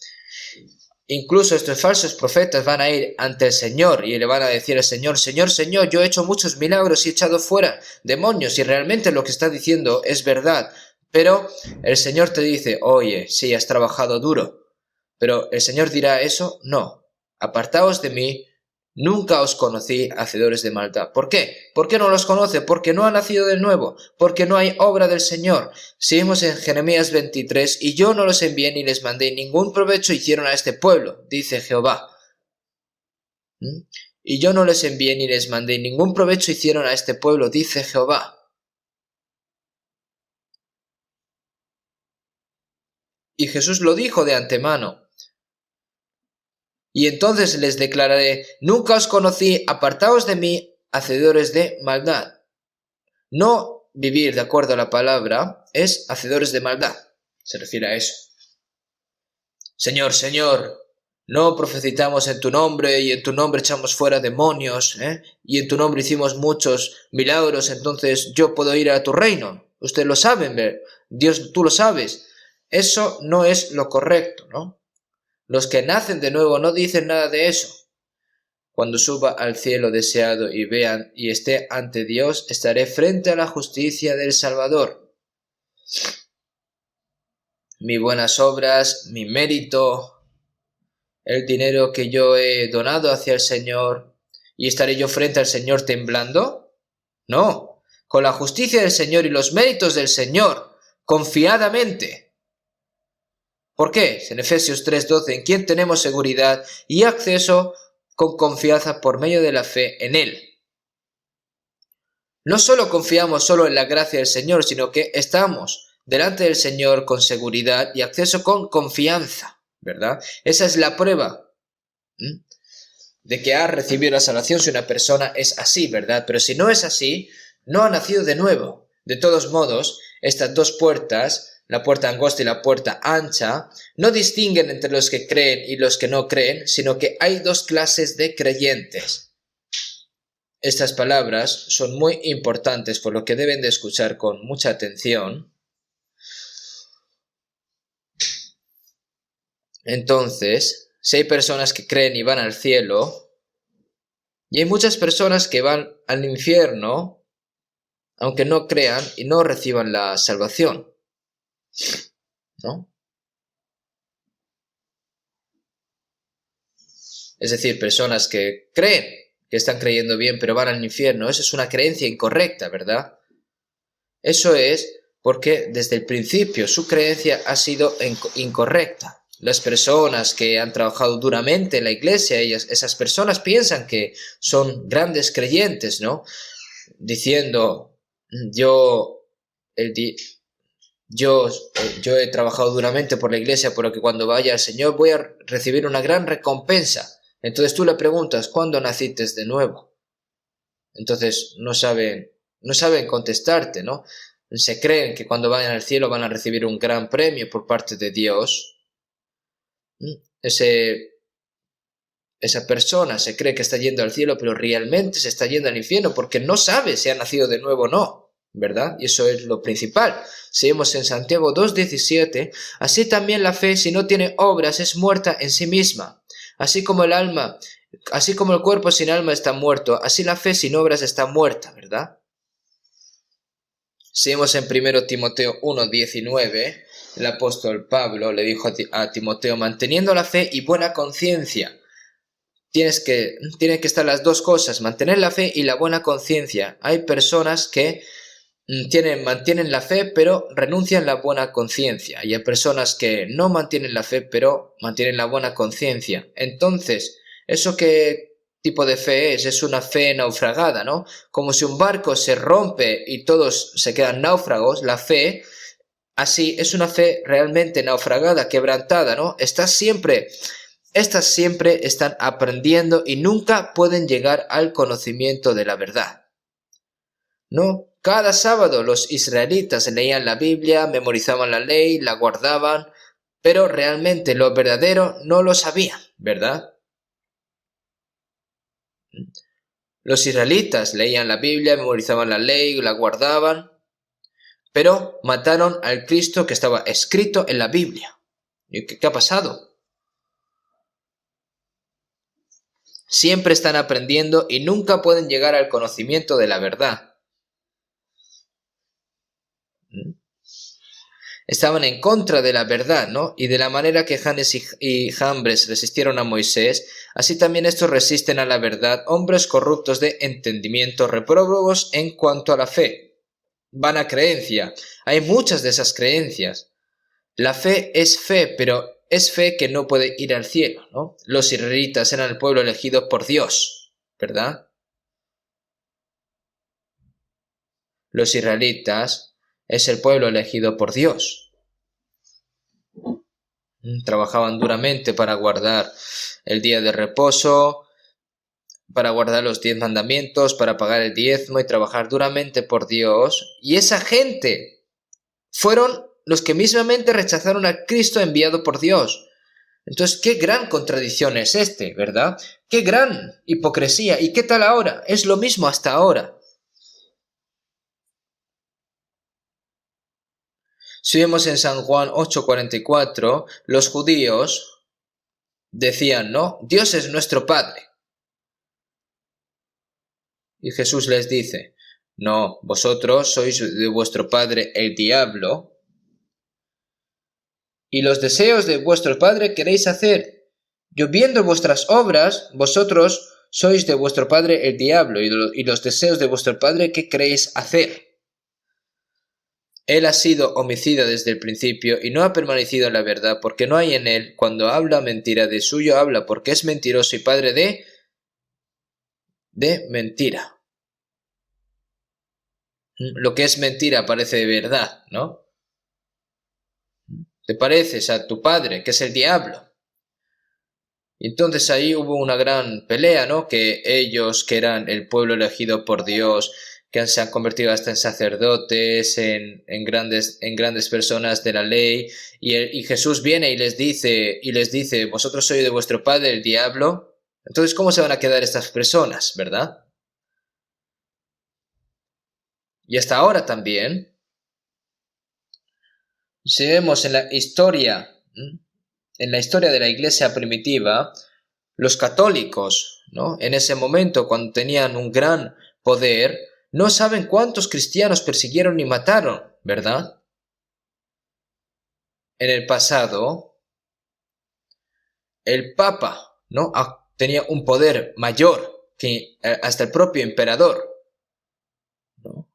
Incluso estos falsos profetas van a ir ante el Señor y le van a decir al Señor, Señor, Señor, yo he hecho muchos milagros y he echado fuera demonios, y realmente lo que está diciendo es verdad. Pero el Señor te dice, oye, sí, has trabajado duro. Pero el Señor dirá eso, no. Apartaos de mí, nunca os conocí, hacedores de maldad. ¿Por qué? ¿Por qué no los conoce? Porque no ha nacido de nuevo, porque no hay obra del Señor. Seguimos en Jeremías 23, y yo no los envié ni les mandé, ningún provecho hicieron a este pueblo, dice Jehová. Y yo no les envié ni les mandé, ningún provecho hicieron a este pueblo, dice Jehová. Y Jesús lo dijo de antemano. Y entonces les declararé, nunca os conocí, apartaos de mí, hacedores de maldad. No vivir de acuerdo a la palabra es hacedores de maldad. Se refiere a eso. Señor, Señor, no profetizamos en tu nombre y en tu nombre echamos fuera demonios, y en tu nombre hicimos muchos milagros, entonces yo puedo ir a tu reino. Ustedes lo saben, Dios, tú lo sabes. Eso no es lo correcto, ¿no? Los que nacen de nuevo no dicen nada de eso. Cuando suba al cielo deseado y vean y esté ante Dios, estaré frente a la justicia del Salvador. Mis buenas obras, mi mérito, el dinero que yo he donado hacia el Señor, ¿y estaré yo frente al Señor temblando? No, con la justicia del Señor y los méritos del Señor, confiadamente. ¿Por qué? En Efesios 3:12, en quien tenemos seguridad y acceso con confianza por medio de la fe en Él. No solo confiamos solo en la gracia del Señor, sino que estamos delante del Señor con seguridad y acceso con confianza, ¿verdad? Esa es la prueba de que ha recibido la salvación si una persona es así, ¿verdad? Pero si no es así, no ha nacido de nuevo. De todos modos, estas dos puertas la puerta angosta y la puerta ancha, no distinguen entre los que creen y los que no creen, sino que hay dos clases de creyentes. Estas palabras son muy importantes, por lo que deben de escuchar con mucha atención. Entonces, si hay personas que creen y van al cielo, y hay muchas personas que van al infierno, aunque no crean y no reciban la salvación, ¿no? Es decir, personas que creen, que están creyendo bien, pero van al infierno. Eso es una creencia incorrecta, ¿verdad? Eso es porque desde el principio su creencia ha sido incorrecta. Las personas que han trabajado duramente en la iglesia, esas personas piensan que son grandes creyentes, ¿no? Diciendo, yo he trabajado duramente por la iglesia, por lo que cuando vaya al Señor voy a recibir una gran recompensa. Entonces tú le preguntas, ¿cuándo naciste de nuevo? Entonces no saben contestarte, ¿no? Se creen que cuando vayan al cielo van a recibir un gran premio por parte de Dios. Esa persona se cree que está yendo al cielo, pero realmente se está yendo al infierno porque no sabe si ha nacido de nuevo o no, ¿verdad? Y eso es lo principal. Seguimos en Santiago 2:17, así también la fe, si no tiene obras, es muerta en sí misma. Así como el cuerpo sin alma está muerto, así la fe sin obras está muerta, ¿verdad? Seguimos en 1 Timoteo 1:19, el apóstol Pablo le dijo a Timoteo, manteniendo la fe y buena conciencia. Tienen que estar las dos cosas, mantener la fe y la buena conciencia. Hay personas que mantienen la fe pero renuncian a la buena conciencia, y hay personas que no mantienen la fe pero mantienen la buena conciencia. Entonces, ¿eso qué tipo de fe es? Es una fe naufragada, ¿no? Como si un barco se rompe y todos se quedan náufragos, la fe así es una fe realmente naufragada, quebrantada, ¿no? Estas siempre están aprendiendo y nunca pueden llegar al conocimiento de la verdad, ¿no? Cada sábado los israelitas leían la Biblia, memorizaban la ley, la guardaban, pero realmente lo verdadero no lo sabían, ¿verdad? Los israelitas leían la Biblia, memorizaban la ley, la guardaban, pero mataron al Cristo que estaba escrito en la Biblia. ¿Y qué ha pasado? Siempre están aprendiendo y nunca pueden llegar al conocimiento de la verdad. Estaban en contra de la verdad, ¿no? Y de la manera que Janes y Jambres resistieron a Moisés, así también estos resisten a la verdad, hombres corruptos de entendimiento, repróbos en cuanto a la fe. Vana creencia. Hay muchas de esas creencias. La fe, pero es fe que no puede ir al cielo, ¿no? Los israelitas eran el pueblo elegido por Dios, ¿verdad? Los israelitas es el pueblo elegido por Dios. Trabajaban duramente para guardar el día de reposo, para guardar los 10 mandamientos, para pagar el diezmo y trabajar duramente por Dios. Y esa gente fueron los que mismamente rechazaron a Cristo enviado por Dios. Entonces, qué gran contradicción es ¿verdad? Qué gran hipocresía. ¿Y qué tal ahora? Es lo mismo hasta ahora. Si vemos en San Juan 8:44, los judíos decían, ¿no? Dios es nuestro Padre. Y Jesús les dice, no, vosotros sois de vuestro padre el diablo, y los deseos de vuestro padre queréis hacer. Yo viendo vuestras obras, vosotros sois de vuestro padre el diablo, y los deseos de vuestro padre, ¿qué queréis hacer? Él ha sido homicida desde el principio y no ha permanecido en la verdad, porque no hay en él. Cuando habla mentira, de suyo habla, porque es mentiroso y padre de mentira. Lo que es mentira parece de verdad, ¿no? Te pareces a tu padre, que es el diablo. Y entonces ahí hubo una gran pelea, ¿no? Que ellos, que eran el pueblo elegido por Dios, que se han convertido hasta en sacerdotes, en grandes personas de la ley, y Jesús viene y les dice, vosotros sois de vuestro padre el diablo. Entonces, ¿cómo se van a quedar estas personas, verdad? Y hasta ahora también, si vemos en la historia de la iglesia primitiva, los católicos, ¿no?, en ese momento, cuando tenían un gran poder, no saben cuántos cristianos persiguieron y mataron, ¿verdad? En el pasado, el Papa, ¿no?, tenía un poder mayor que hasta el propio emperador, ¿no?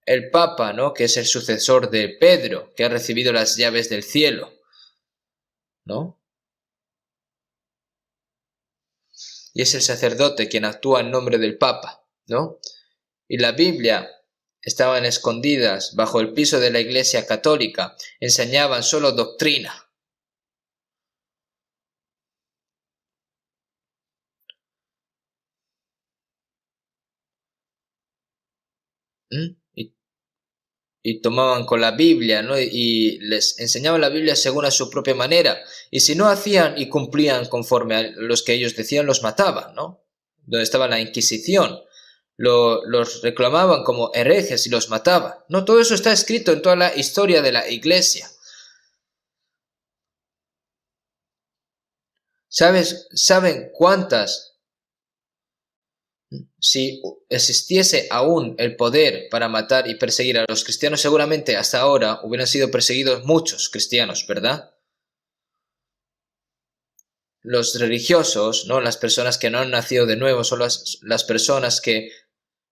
El Papa, ¿no?, que es el sucesor de Pedro, que ha recibido las llaves del cielo, ¿no? Y es el sacerdote quien actúa en nombre del Papa, ¿no? Y la Biblia estaban escondidas bajo el piso de la Iglesia católica, enseñaban solo doctrina. Y tomaban con la Biblia, ¿no?, y les enseñaban la Biblia según a su propia manera. Y si no hacían y cumplían conforme a los que ellos decían, los mataban, ¿no? Donde estaba la Inquisición. Los reclamaban como herejes y los mataban. No, todo eso está escrito en toda la historia de la Iglesia. ¿Saben cuántas? Si existiese aún el poder para matar y perseguir a los cristianos, seguramente hasta ahora hubieran sido perseguidos muchos cristianos, ¿verdad? Los religiosos, ¿no?, las personas que no han nacido de nuevo, son las personas que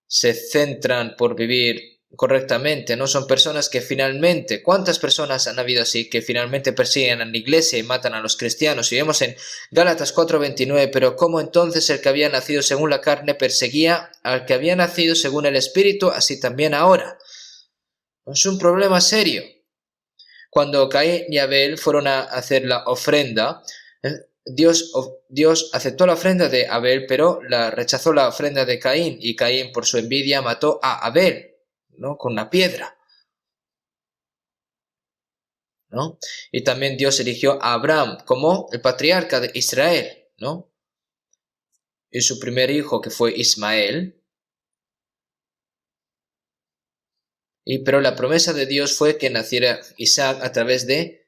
se centran por vivir correctamente, ¿no? Son personas que finalmente, ¿cuántas personas han habido así que finalmente persiguen a la iglesia y matan a los cristianos? Y vemos en Gálatas 4:29, pero ¿cómo entonces el que había nacido según la carne perseguía al que había nacido según el Espíritu? Así también ahora. Es un problema serio. Cuando Caín y Abel fueron a hacer la ofrenda, Dios aceptó la ofrenda de Abel, pero rechazó la ofrenda de Caín, y Caín, por su envidia, mató a Abel, ¿no?, con una piedra, ¿no? Y también Dios eligió a Abraham como el patriarca de Israel, ¿no? Y su primer hijo, que fue Ismael. Pero la promesa de Dios fue que naciera Isaac a través de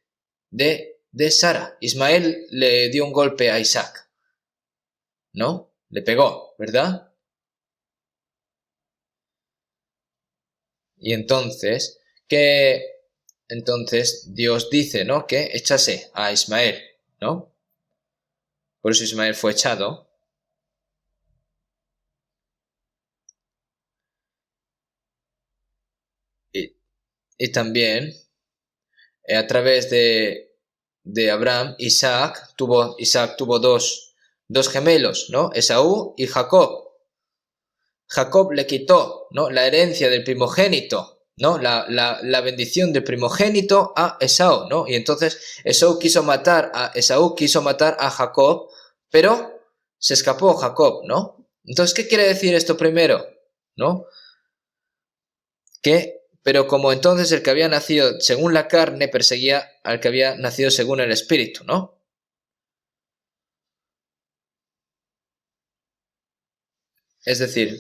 Sara. Ismael le dio un golpe a Isaac, ¿no? Le pegó, ¿verdad? Y entonces Dios dice, ¿no?, que echase a Ismael, ¿no? Por eso Ismael fue echado. Y también a través de Abraham, Isaac tuvo dos gemelos, ¿no?, Esaú y Jacob. Jacob le quitó, ¿no?, la herencia del primogénito, ¿no?, la bendición del primogénito a Esaú, ¿no? Y entonces Esaú quiso matar a Jacob, pero se escapó Jacob, ¿no? Entonces, ¿qué quiere decir esto primero? ¿No? Pero como entonces el que había nacido según la carne perseguía al que había nacido según el Espíritu, ¿no? Es decir,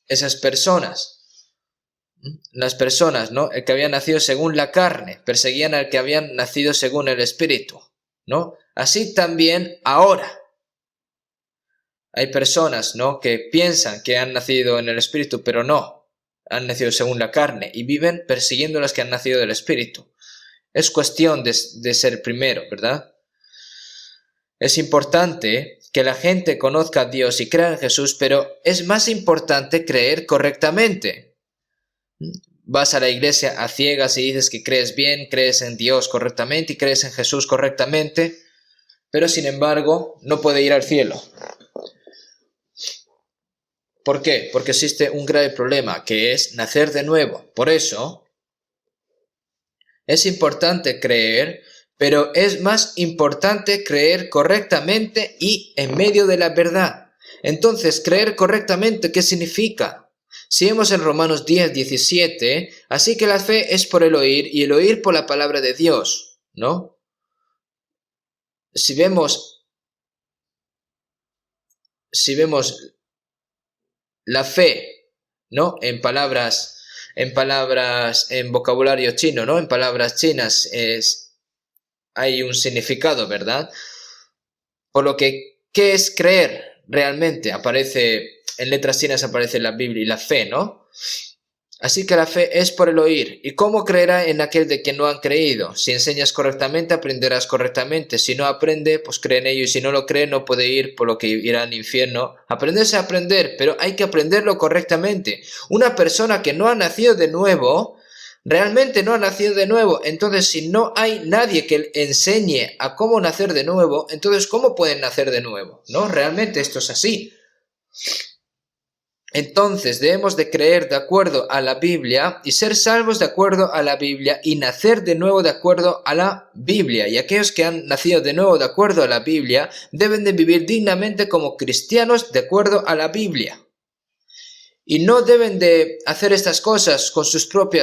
esas personas, las personas, ¿no?, el que había nacido según la carne perseguían al que habían nacido según el Espíritu, ¿no? Así también ahora hay personas, ¿no?, que piensan que han nacido en el Espíritu, pero no, han nacido según la carne y viven persiguiendo a los que han nacido del Espíritu. Es cuestión de ser primero, ¿verdad? Es importante que la gente conozca a Dios y crea en Jesús, pero es más importante creer correctamente. Vas a la iglesia a ciegas y dices que crees bien, crees en Dios correctamente y crees en Jesús correctamente, pero sin embargo no puede ir al cielo. ¿Por qué? Porque existe un grave problema, que es nacer de nuevo. Por eso es importante creer, pero es más importante creer correctamente y en medio de la verdad. Entonces, creer correctamente, ¿qué significa? Si vemos en Romanos 10:17, así que la fe es por el oír y el oír por la palabra de Dios, ¿no? Si vemos la fe, ¿no? En vocabulario chino, ¿no? En palabras chinas hay un significado, ¿verdad? Por lo que, ¿qué es creer realmente? En letras chinas aparece la Biblia y la fe, ¿no? Así que la fe es por el oír. ¿Y cómo creerá en aquel de quien no han creído? Si enseñas correctamente, aprenderás correctamente. Si no aprende, pues cree en ello. Y si no lo cree, no puede ir, por lo que irá al infierno. Aprenderse a aprender, pero hay que aprenderlo correctamente. Una persona que no ha nacido de nuevo, realmente no ha nacido de nuevo. Entonces, si no hay nadie que enseñe a cómo nacer de nuevo, entonces, ¿cómo pueden nacer de nuevo? ¿No? Realmente esto es así. Entonces debemos de creer de acuerdo a la Biblia y ser salvos de acuerdo a la Biblia y nacer de nuevo de acuerdo a la Biblia. Y aquellos que han nacido de nuevo de acuerdo a la Biblia deben de vivir dignamente como cristianos de acuerdo a la Biblia. Y no deben de hacer estas cosas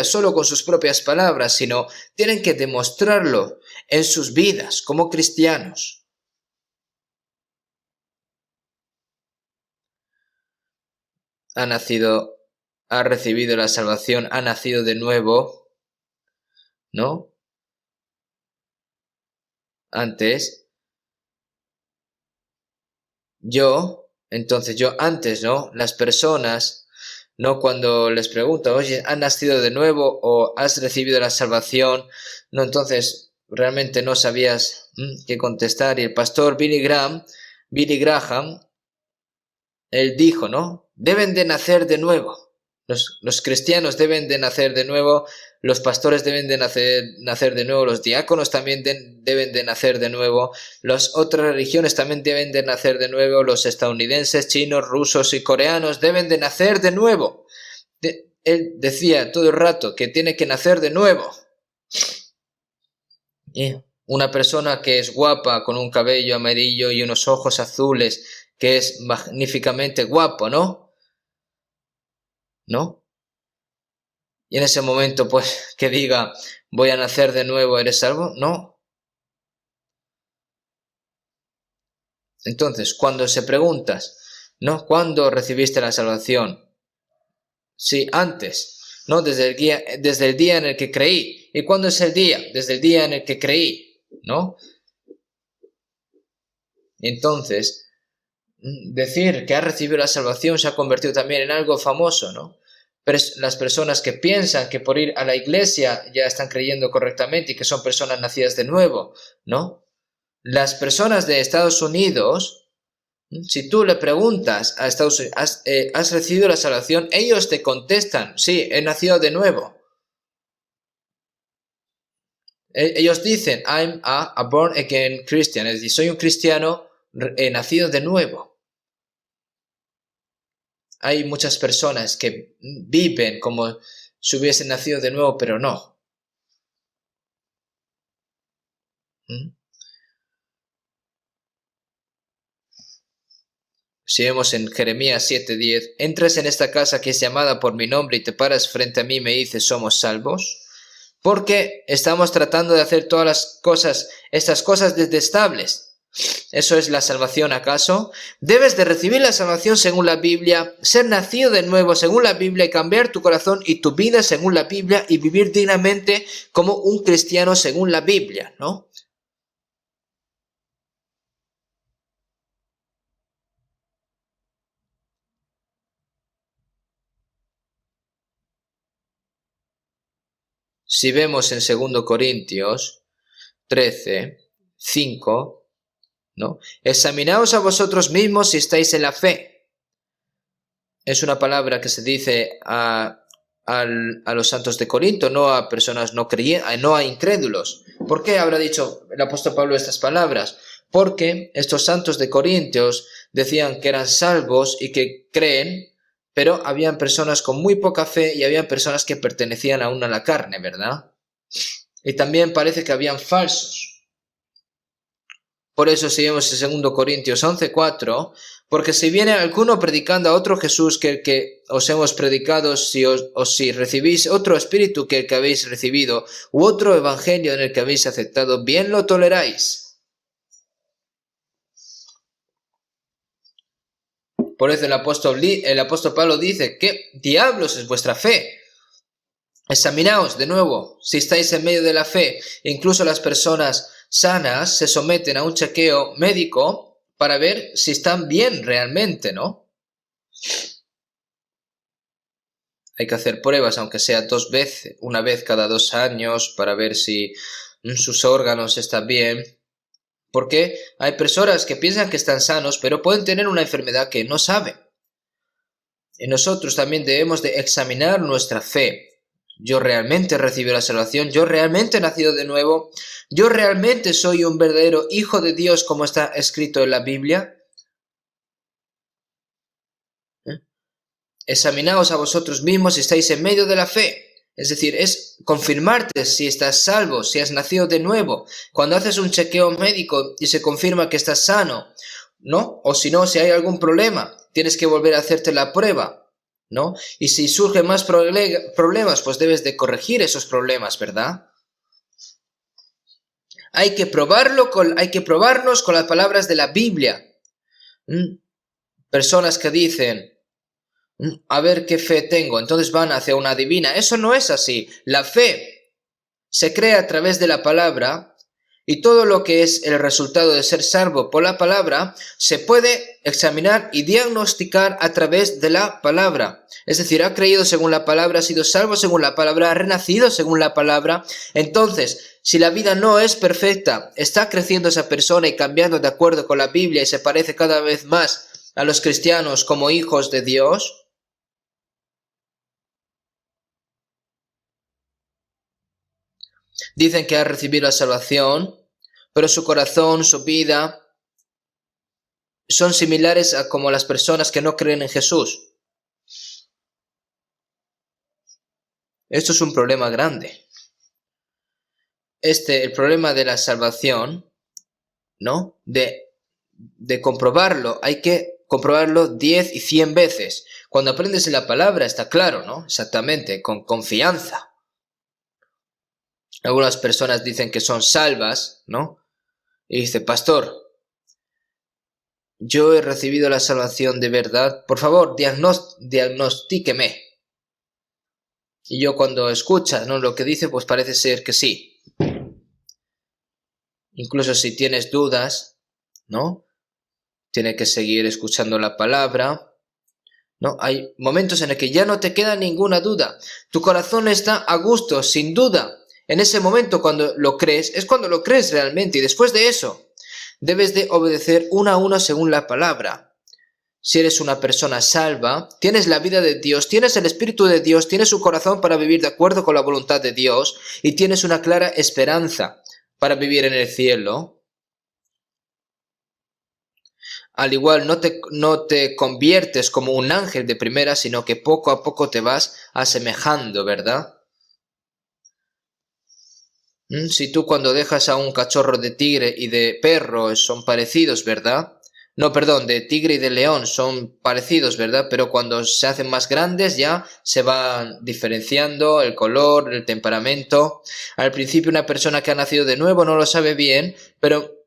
solo con sus propias palabras, sino tienen que demostrarlo en sus vidas como cristianos. Ha recibido la salvación, ha nacido de nuevo, ¿no? Antes, antes, ¿no? Las personas, ¿no? Cuando les pregunto, oye, ¿has nacido de nuevo o has recibido la salvación? No, entonces, realmente no sabías qué contestar. Y el pastor Billy Graham, él dijo, ¿no? Deben de nacer de nuevo. Los cristianos deben de nacer de nuevo, los pastores deben de nacer de nuevo, los diáconos también deben de nacer de nuevo, las otras religiones también deben de nacer de nuevo, los estadounidenses, chinos, rusos y coreanos deben de nacer de nuevo. Él decía todo el rato que tiene que nacer de nuevo. Una persona que es guapa, con un cabello amarillo y unos ojos azules, que es magníficamente guapo, ¿no? ¿No? Y en ese momento, pues, que diga, voy a nacer de nuevo, ¿eres salvo? No. Entonces, cuando se preguntas, ¿no? ¿Cuándo recibiste la salvación? Sí, antes, ¿no? Desde el día en el que creí. ¿Y cuándo es el día? Desde el día en el que creí, ¿no? Entonces, decir que has recibido la salvación se ha convertido también en algo famoso, ¿no? Las personas que piensan que por ir a la iglesia ya están creyendo correctamente y que son personas nacidas de nuevo, ¿no? Las personas de Estados Unidos, si tú le preguntas a Estados Unidos, ¿has recibido la salvación? Ellos te contestan, sí, he nacido de nuevo. Ellos dicen, I'm a born again Christian, es decir, soy un cristiano nacido de nuevo. Hay muchas personas que viven como si hubiesen nacido de nuevo, pero no. Si vemos en Jeremías 7:10, entras en esta casa que es llamada por mi nombre y te paras frente a mí y me dices, ¿somos salvos? Porque estamos tratando de hacer estas cosas detestables. ¿Eso es la salvación acaso? Debes de recibir la salvación según la Biblia, ser nacido de nuevo según la Biblia y cambiar tu corazón y tu vida según la Biblia y vivir dignamente como un cristiano según la Biblia, ¿no? Si vemos en 2 Corintios 13:5, ¿no? Examinaos a vosotros mismos si estáis en la fe. Es una palabra que se dice a los santos de Corinto, no a personas no creyentes, no a incrédulos. ¿Por qué habrá dicho el apóstol Pablo estas palabras? Porque estos santos de Corintios decían que eran salvos y que creen, pero habían personas con muy poca fe y habían personas que pertenecían aún a la carne, ¿verdad? Y también parece que habían falsos. Por eso si vemos en 2 Corintios 11:4, Porque si viene alguno predicando a otro Jesús que el que os hemos predicado, o si recibís otro espíritu que el que habéis recibido, u otro evangelio en el que habéis aceptado, bien lo toleráis. Por eso el apóstol Pablo dice, ¿qué diablos es vuestra fe? Examinaos de nuevo si estáis en medio de la fe. Incluso las personas sanas se someten a un chequeo médico para ver si están bien realmente, ¿no? Hay que hacer pruebas, aunque sea 2 veces, una vez cada 2 años, para ver si sus órganos están bien. Porque hay personas que piensan que están sanos, pero pueden tener una enfermedad que no saben. Y nosotros también debemos de examinar nuestra fe. ¿Yo realmente recibí la salvación? ¿Yo realmente he nacido de nuevo? ¿Yo realmente soy un verdadero hijo de Dios como está escrito en la Biblia? Examinaos a vosotros mismos si estáis en medio de la fe. Es decir, es confirmarte si estás salvo, si has nacido de nuevo. Cuando haces un chequeo médico y se confirma que estás sano, ¿no? O si no, si hay algún problema, tienes que volver a hacerte la prueba, ¿no? Y si surgen más problemas, pues debes de corregir esos problemas, ¿verdad? Hay que probarnos con las palabras de la Biblia. Personas que dicen, a ver qué fe tengo, entonces van hacia una divina. Eso no es así. La fe se crea a través de la palabra y todo lo que es el resultado de ser salvo por la palabra se puede examinar y diagnosticar a través de la palabra. Es decir, ha creído según la palabra, ha sido salvo según la palabra, ha renacido según la palabra. Entonces, si la vida no es perfecta, está creciendo esa persona y cambiando de acuerdo con la Biblia y se parece cada vez más a los cristianos como hijos de Dios. Dicen que ha recibido la salvación, pero su corazón, su vida, son similares a como las personas que no creen en Jesús. Esto es un problema grande. El problema de la salvación, ¿no? De comprobarlo, hay que comprobarlo 10 y 100 veces. Cuando aprendes la palabra está claro, ¿no? Exactamente, con confianza. Algunas personas dicen que son salvas, ¿no? Y dice, pastor, yo he recibido la salvación de verdad. Por favor, diagnostíqueme. Y yo cuando escucha, ¿no? Lo que dice, pues parece ser que sí. Incluso si tienes dudas, ¿no? Tienes que seguir escuchando la palabra, ¿no? Hay momentos en el que ya no te queda ninguna duda. Tu corazón está a gusto, sin duda. En ese momento cuando lo crees, es cuando lo crees realmente. Y después de eso, debes de obedecer uno a uno según la palabra. Si eres una persona salva, tienes la vida de Dios, tienes el Espíritu de Dios, tienes un corazón para vivir de acuerdo con la voluntad de Dios y tienes una clara esperanza para vivir en el cielo. Al igual no te conviertes como un ángel de primera, sino que poco a poco te vas asemejando, ¿verdad? Si tú cuando dejas a un cachorro de tigre y de perro son parecidos, ¿verdad? No, perdón, de tigre y de león son parecidos, ¿verdad? Pero cuando se hacen más grandes ya se van diferenciando el color, el temperamento. Al principio una persona que ha nacido de nuevo no lo sabe bien, pero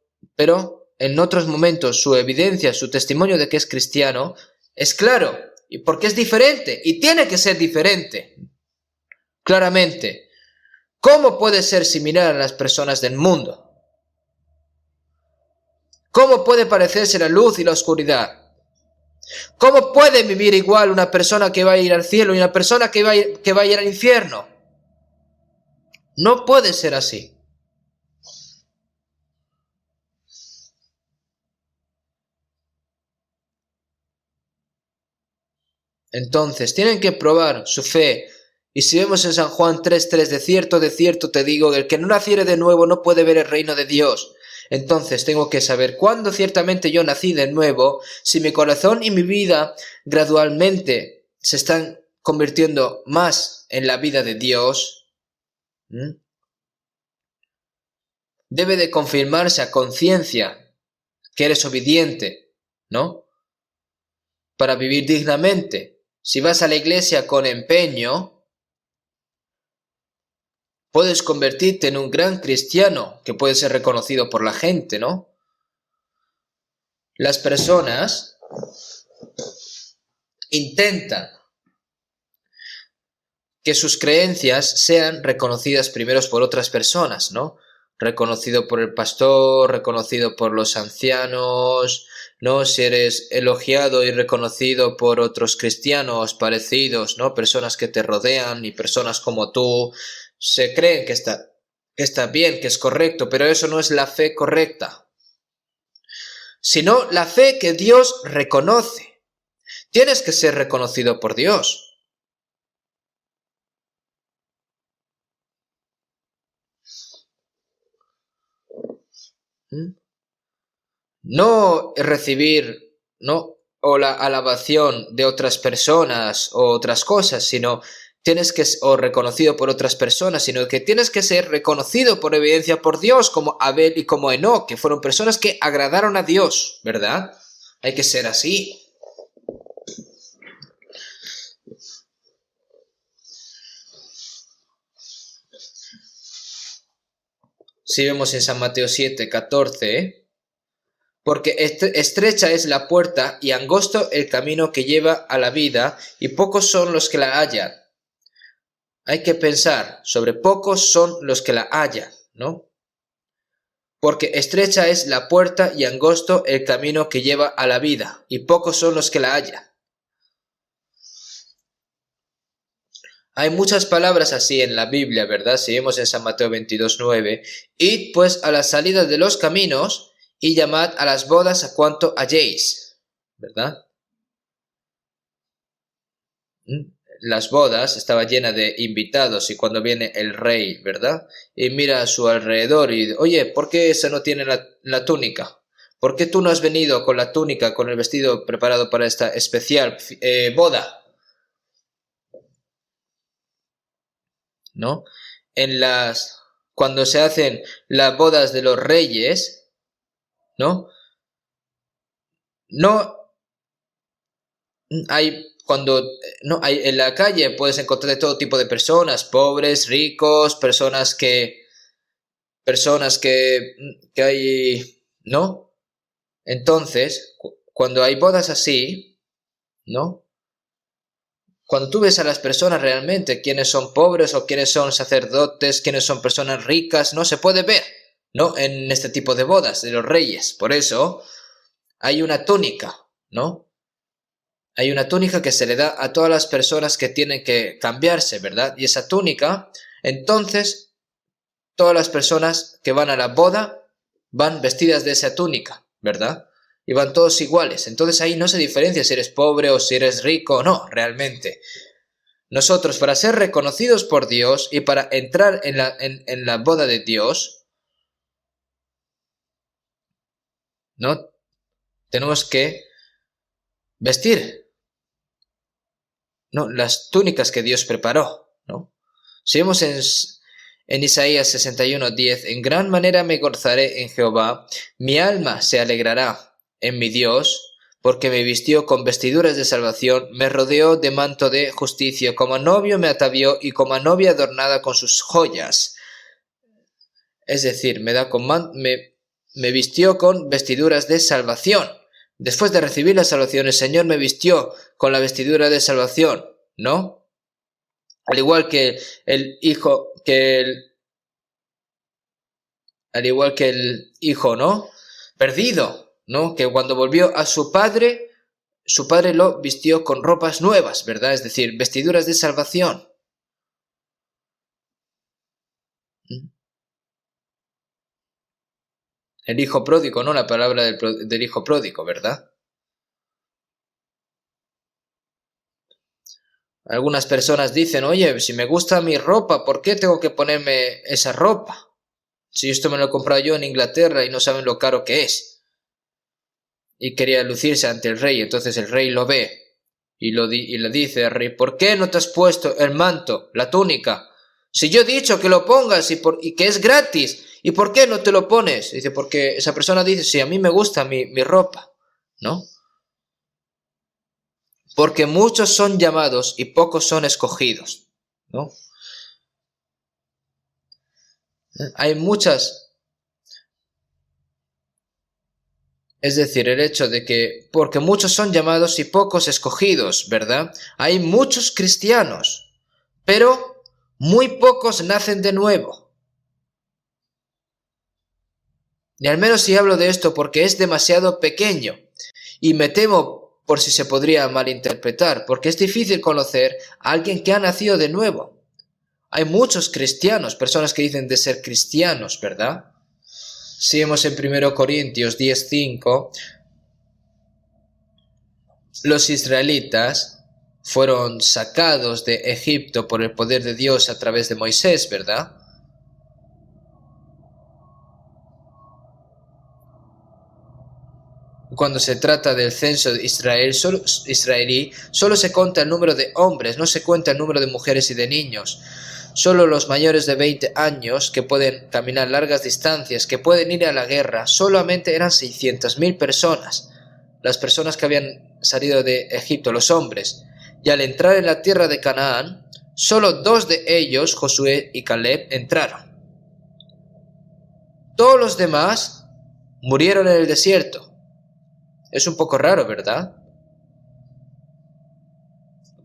en otros momentos su evidencia, su testimonio de que es cristiano es claro, y porque es diferente, y tiene que ser diferente, claramente. ¿Cómo puede ser similar a las personas del mundo? ¿Cómo puede parecerse la luz y la oscuridad? ¿Cómo puede vivir igual una persona que va a ir al cielo y una persona que va a ir al infierno? No puede ser así. Entonces, tienen que probar su fe. Y si vemos en San Juan 3:3, de cierto te digo, que el que no naciere de nuevo no puede ver el reino de Dios. Entonces tengo que saber cuándo ciertamente yo nací de nuevo, si mi corazón y mi vida gradualmente se están convirtiendo más en la vida de Dios. Debe de confirmarse a conciencia que eres obediente, ¿no? para vivir dignamente. Si vas a la iglesia con empeño, puedes convertirte en un gran cristiano que puede ser reconocido por la gente, ¿no? Las personas intentan que sus creencias sean reconocidas primero por otras personas, ¿no? Reconocido por el pastor, reconocido por los ancianos, ¿no? Si eres elogiado y reconocido por otros cristianos parecidos, ¿no? Personas que te rodean y personas como tú, se creen que está bien, que es correcto, pero eso no es la fe correcta, sino la fe que Dios reconoce. Tienes que ser reconocido por Dios. No recibir, ¿no? O la alabación de otras personas o otras cosas, sino o reconocido por otras personas, sino que tienes que ser reconocido por evidencia por Dios, como Abel y como Enoc, que fueron personas que agradaron a Dios, ¿verdad? Hay que ser así. Si vemos en San Mateo 7:14, porque estrecha es la puerta y angosto el camino que lleva a la vida, y pocos son los que la hallan. Hay que pensar sobre pocos son los que la hallan, ¿no? Porque estrecha es la puerta y angosto el camino que lleva a la vida, y pocos son los que la hallan. Hay muchas palabras así en la Biblia, ¿verdad? Si vemos en San Mateo 22:9, id pues a la salida de los caminos y llamad a las bodas a cuanto halléis, ¿verdad? Las bodas estaban llenas de invitados y cuando viene el rey, ¿verdad? Y mira a su alrededor y, oye, ¿por qué ese no tiene la túnica? ¿Por qué tú no has venido con la túnica, con el vestido preparado para esta especial boda? ¿No? Cuando se hacen las bodas de los reyes, ¿no? En la calle puedes encontrar de todo tipo de personas, pobres, ricos, personas que hay, ¿no? Entonces, cuando hay bodas así, ¿no? Cuando tú ves a las personas realmente, quiénes son pobres o quiénes son sacerdotes, quiénes son personas ricas, no se puede ver, ¿no? En este tipo de bodas de los reyes. Por eso hay una túnica, ¿no? Hay una túnica que se le da a todas las personas que tienen que cambiarse, ¿verdad? Y esa túnica, entonces, todas las personas que van a la boda van vestidas de esa túnica, ¿verdad? Y van todos iguales. Entonces ahí no se diferencia si eres pobre o si eres rico, no, realmente. Nosotros, para ser reconocidos por Dios y para entrar en la boda de Dios, ¿no? Tenemos que vestir, ¿no? Las túnicas que Dios preparó, ¿no? Si vemos en Isaías 61:10, en gran manera me gozaré en Jehová, mi alma se alegrará en mi Dios, porque me vistió con vestiduras de salvación, me rodeó de manto de justicia, como a novio me atavió y como a novia adornada con sus joyas. Es decir, me vistió con vestiduras de salvación. Después de recibir la salvación, el Señor me vistió con la vestidura de salvación, ¿no? Al igual que el hijo, ¿no? Perdido, ¿no? Que cuando volvió a su padre lo vistió con ropas nuevas, ¿verdad? Es decir, vestiduras de salvación. El hijo pródigo, ¿no? La palabra del hijo pródigo, ¿verdad? Algunas personas dicen, oye, si me gusta mi ropa, ¿por qué tengo que ponerme esa ropa? Si esto me lo he comprado yo en Inglaterra y no saben lo caro que es. Y quería lucirse ante el rey, entonces el rey lo ve y le dice al rey, ¿por qué no te has puesto el manto, la túnica? Si yo he dicho que lo pongas y que es gratis, ¿y por qué no te lo pones? Dice, porque esa persona dice, sí, a mí me gusta mi ropa, ¿no? porque muchos son llamados y pocos son escogidos, ¿no? Hay muchas, es decir, el hecho de que, porque muchos son llamados y pocos escogidos, ¿verdad? Hay muchos cristianos, pero muy pocos nacen de nuevo. Y al menos si hablo de esto porque es demasiado pequeño, y me temo por si se podría malinterpretar, porque es difícil conocer a alguien que ha nacido de nuevo. Hay muchos cristianos, personas que dicen de ser cristianos, ¿verdad? Si vemos en 1 Corintios 10:5, los israelitas fueron sacados de Egipto por el poder de Dios a través de Moisés, ¿verdad? Cuando se trata del censo de israelí, solo se cuenta el número de hombres, no se cuenta el número de mujeres y de niños. Solo los mayores de 20 años, que pueden caminar largas distancias, que pueden ir a la guerra, solamente eran 600.000 personas. Las personas que habían salido de Egipto, los hombres. Y al entrar en la tierra de Canaán, solo 2 de ellos, Josué y Caleb, entraron. Todos los demás murieron en el desierto. Es un poco raro, ¿verdad?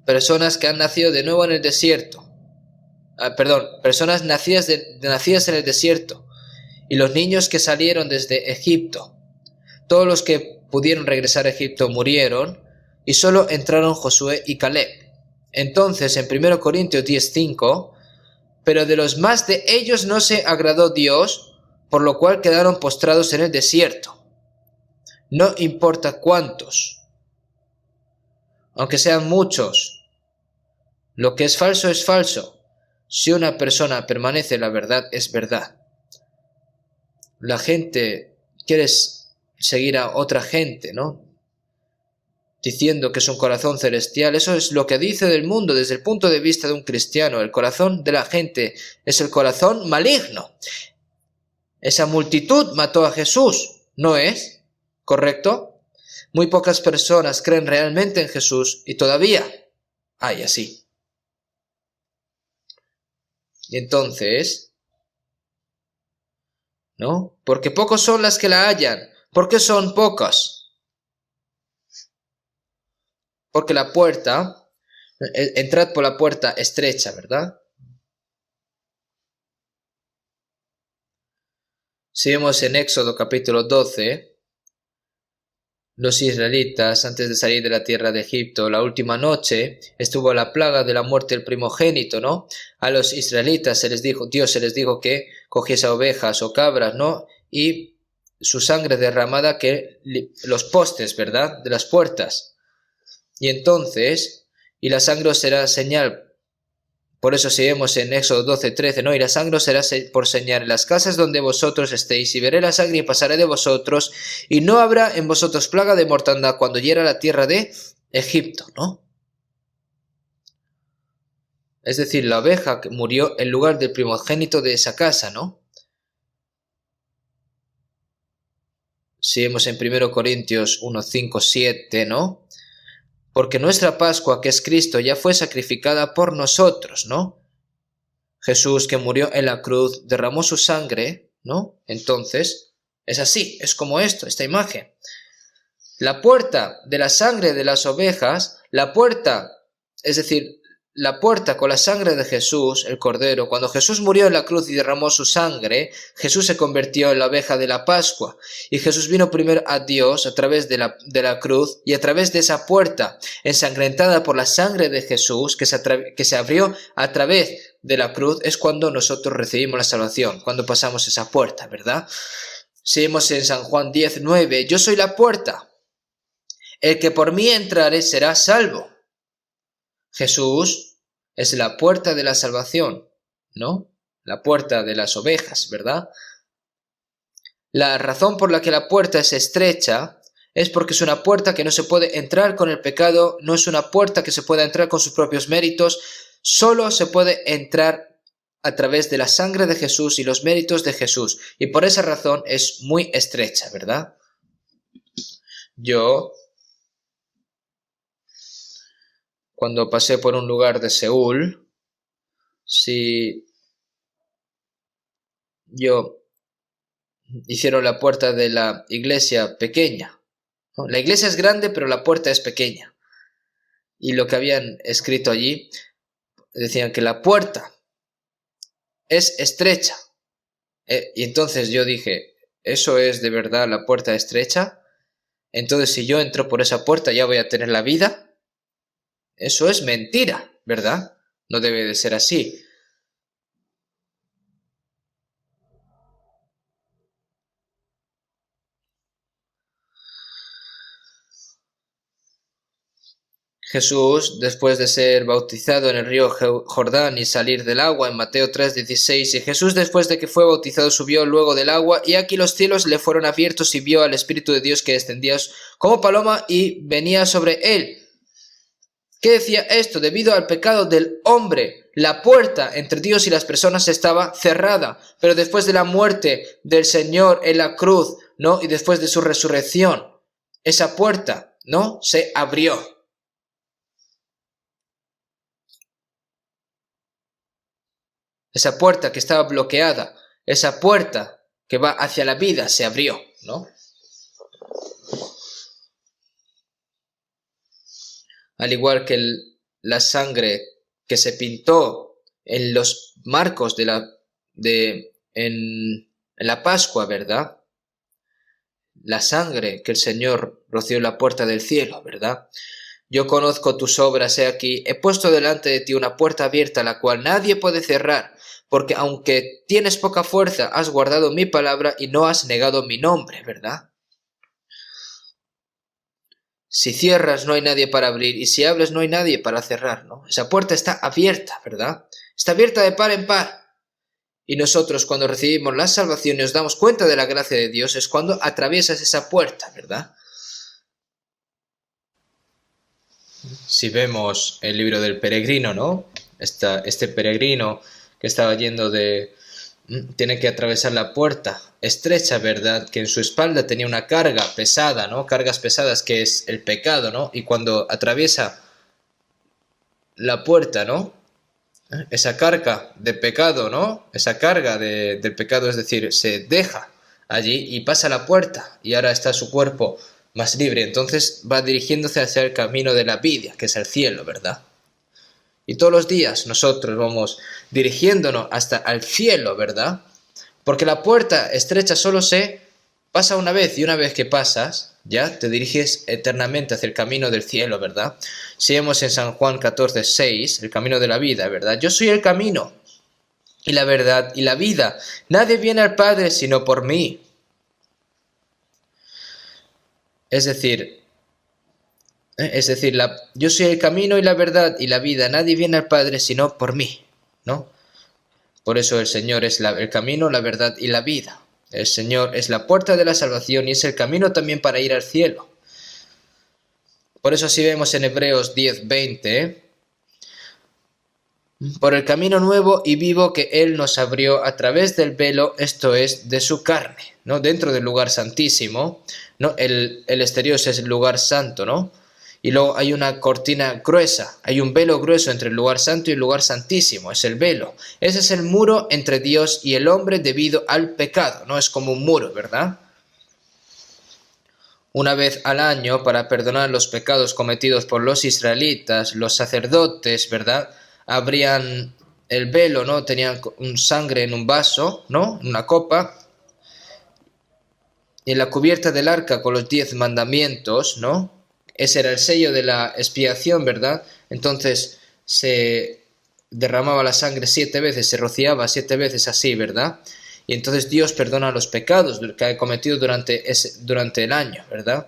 Personas que han nacido de nuevo en el desierto. Personas nacidas en el desierto. Y los niños que salieron desde Egipto. Todos los que pudieron regresar a Egipto murieron y solo entraron Josué y Caleb. Entonces, en 1 Corintios 10:5, pero de los más de ellos no se agradó Dios, por lo cual quedaron postrados en el desierto. No importa cuántos, aunque sean muchos, lo que es falso es falso. Si una persona permanece en la verdad, es verdad. La gente quiere seguir a otra gente, ¿no? Diciendo que es un corazón celestial. Eso es lo que dice del mundo desde el punto de vista de un cristiano. El corazón de la gente es el corazón maligno. Esa multitud mató a Jesús, ¿no es? ¿Correcto? Muy pocas personas creen realmente en Jesús y todavía hay así. Y entonces, ¿no? Porque pocos son las que la hallan. ¿Por qué son pocas? Porque la puerta, entrad por la puerta estrecha, ¿verdad? Si vemos en Éxodo capítulo 12, los israelitas, antes de salir de la tierra de Egipto, la última noche, estuvo la plaga de la muerte del primogénito, ¿no? A los israelitas Dios se les dijo que cogiese ovejas o cabras, ¿no? Y su sangre derramada que los postes, ¿verdad? De las puertas. Y entonces, y la sangre será señal. Por eso si vemos en Éxodo 12:13, ¿no? Y la sangre será por señal en las casas donde vosotros estéis, y veré la sangre y pasaré de vosotros, y no habrá en vosotros plaga de mortandad cuando hiera la tierra de Egipto, ¿no? Es decir, la oveja que murió en lugar del primogénito de esa casa, ¿no? Si vemos en 1 Corintios 1:5-7, ¿no? Porque nuestra Pascua, que es Cristo, ya fue sacrificada por nosotros, ¿no? Jesús, que murió en la cruz, derramó su sangre, ¿no? Entonces, es así, es como esta imagen. La puerta de la sangre de las ovejas, la puerta, es decir, la puerta con la sangre de Jesús, el Cordero, cuando Jesús murió en la cruz y derramó su sangre, Jesús se convirtió en la oveja de la Pascua. Y Jesús vino primero a Dios a través de la cruz, y a través de esa puerta ensangrentada por la sangre de Jesús, que se abrió a través de la cruz, es cuando nosotros recibimos la salvación, cuando pasamos esa puerta, ¿verdad? Si vemos en San Juan 10:9, yo soy la puerta. El que por mí entrare será salvo. Jesús es la puerta de la salvación, ¿no? La puerta de las ovejas, ¿verdad? La razón por la que la puerta es estrecha es porque es una puerta que no se puede entrar con el pecado, no es una puerta que se pueda entrar con sus propios méritos, solo se puede entrar a través de la sangre de Jesús y los méritos de Jesús, y por esa razón es muy estrecha, ¿verdad? Yo cuando pasé por un lugar de Seúl, si hicieron la puerta de la iglesia pequeña, ¿no? La iglesia es grande, pero la puerta es pequeña. Y lo que habían escrito allí, decían que la puerta es estrecha. Y entonces yo dije, ¿eso es de verdad la puerta estrecha? Entonces si yo entro por esa puerta ya voy a tener la vida. Eso es mentira, ¿verdad? No debe de ser así. Jesús, después de ser bautizado en el río Jordán y salir del agua en Mateo 3:16, y Jesús después de que fue bautizado subió luego del agua, y aquí los cielos le fueron abiertos y vio al Espíritu de Dios que descendía como paloma y venía sobre él. ¿Qué decía esto? Debido al pecado del hombre, la puerta entre Dios y las personas estaba cerrada, pero después de la muerte del Señor en la cruz, ¿no? Y después de su resurrección, esa puerta, ¿no? Se abrió. Esa puerta que estaba bloqueada, esa puerta que va hacia la vida se abrió, ¿no? Al igual que la sangre que se pintó en los marcos en la Pascua, ¿verdad? La sangre que el Señor roció en la puerta del cielo, ¿verdad? Yo conozco tus obras, he aquí, he puesto delante de ti una puerta abierta, la cual nadie puede cerrar, porque aunque tienes poca fuerza, has guardado mi palabra y no has negado mi nombre, ¿verdad? Si cierras no hay nadie para abrir, y si abres no hay nadie para cerrar, ¿no? Esa puerta está abierta, ¿verdad? Está abierta de par en par. Y nosotros cuando recibimos la salvación y nos damos cuenta de la gracia de Dios es cuando atraviesas esa puerta, ¿verdad? Si vemos el libro del peregrino, ¿no? Este peregrino que estaba yendo tiene que atravesar la puerta estrecha, ¿verdad? Que en su espalda tenía una carga pesada, ¿no? Cargas pesadas que es el pecado, ¿no? Y cuando atraviesa la puerta, ¿no? Esa carga de pecado, ¿no? Esa carga del pecado, es decir, se deja allí y pasa la puerta y ahora está su cuerpo más libre. Entonces va dirigiéndose hacia el camino de la vida, que es el cielo, ¿verdad? Y todos los días nosotros vamos dirigiéndonos hasta el cielo, ¿verdad? Porque la puerta estrecha solo se pasa una vez, y una vez que pasas, ya te diriges eternamente hacia el camino del cielo, ¿verdad? Si vemos en San Juan 14:6, el camino de la vida, ¿verdad? Yo soy el camino y la verdad y la vida. Nadie viene al Padre sino por mí. Es decir, yo soy el camino y la verdad y la vida. Nadie viene al Padre sino por mí, ¿no? Por eso el Señor es el camino, la verdad y la vida. El Señor es la puerta de la salvación y es el camino también para ir al cielo. Por eso así vemos en Hebreos 10:20, por el camino nuevo y vivo que Él nos abrió a través del velo, esto es, de su carne, ¿no? Dentro del lugar santísimo, ¿no? El exterior es el lugar santo, ¿no? Y luego hay una cortina gruesa, hay un velo grueso entre el lugar santo y el lugar santísimo, es el velo. Ese es el muro entre Dios y el hombre debido al pecado, ¿no? Es como un muro, ¿verdad? Una vez al año, para perdonar los pecados cometidos por los israelitas, los sacerdotes, ¿verdad?, abrían el velo, ¿no? Tenían sangre en un vaso, ¿no?, en una copa, y en la cubierta del arca con los 10 mandamientos, ¿no? Ese era el sello de la expiación, ¿verdad? Entonces se derramaba la sangre 7 veces, se rociaba 7 veces así, ¿verdad? Y entonces Dios perdona los pecados que ha cometido durante el año, ¿verdad?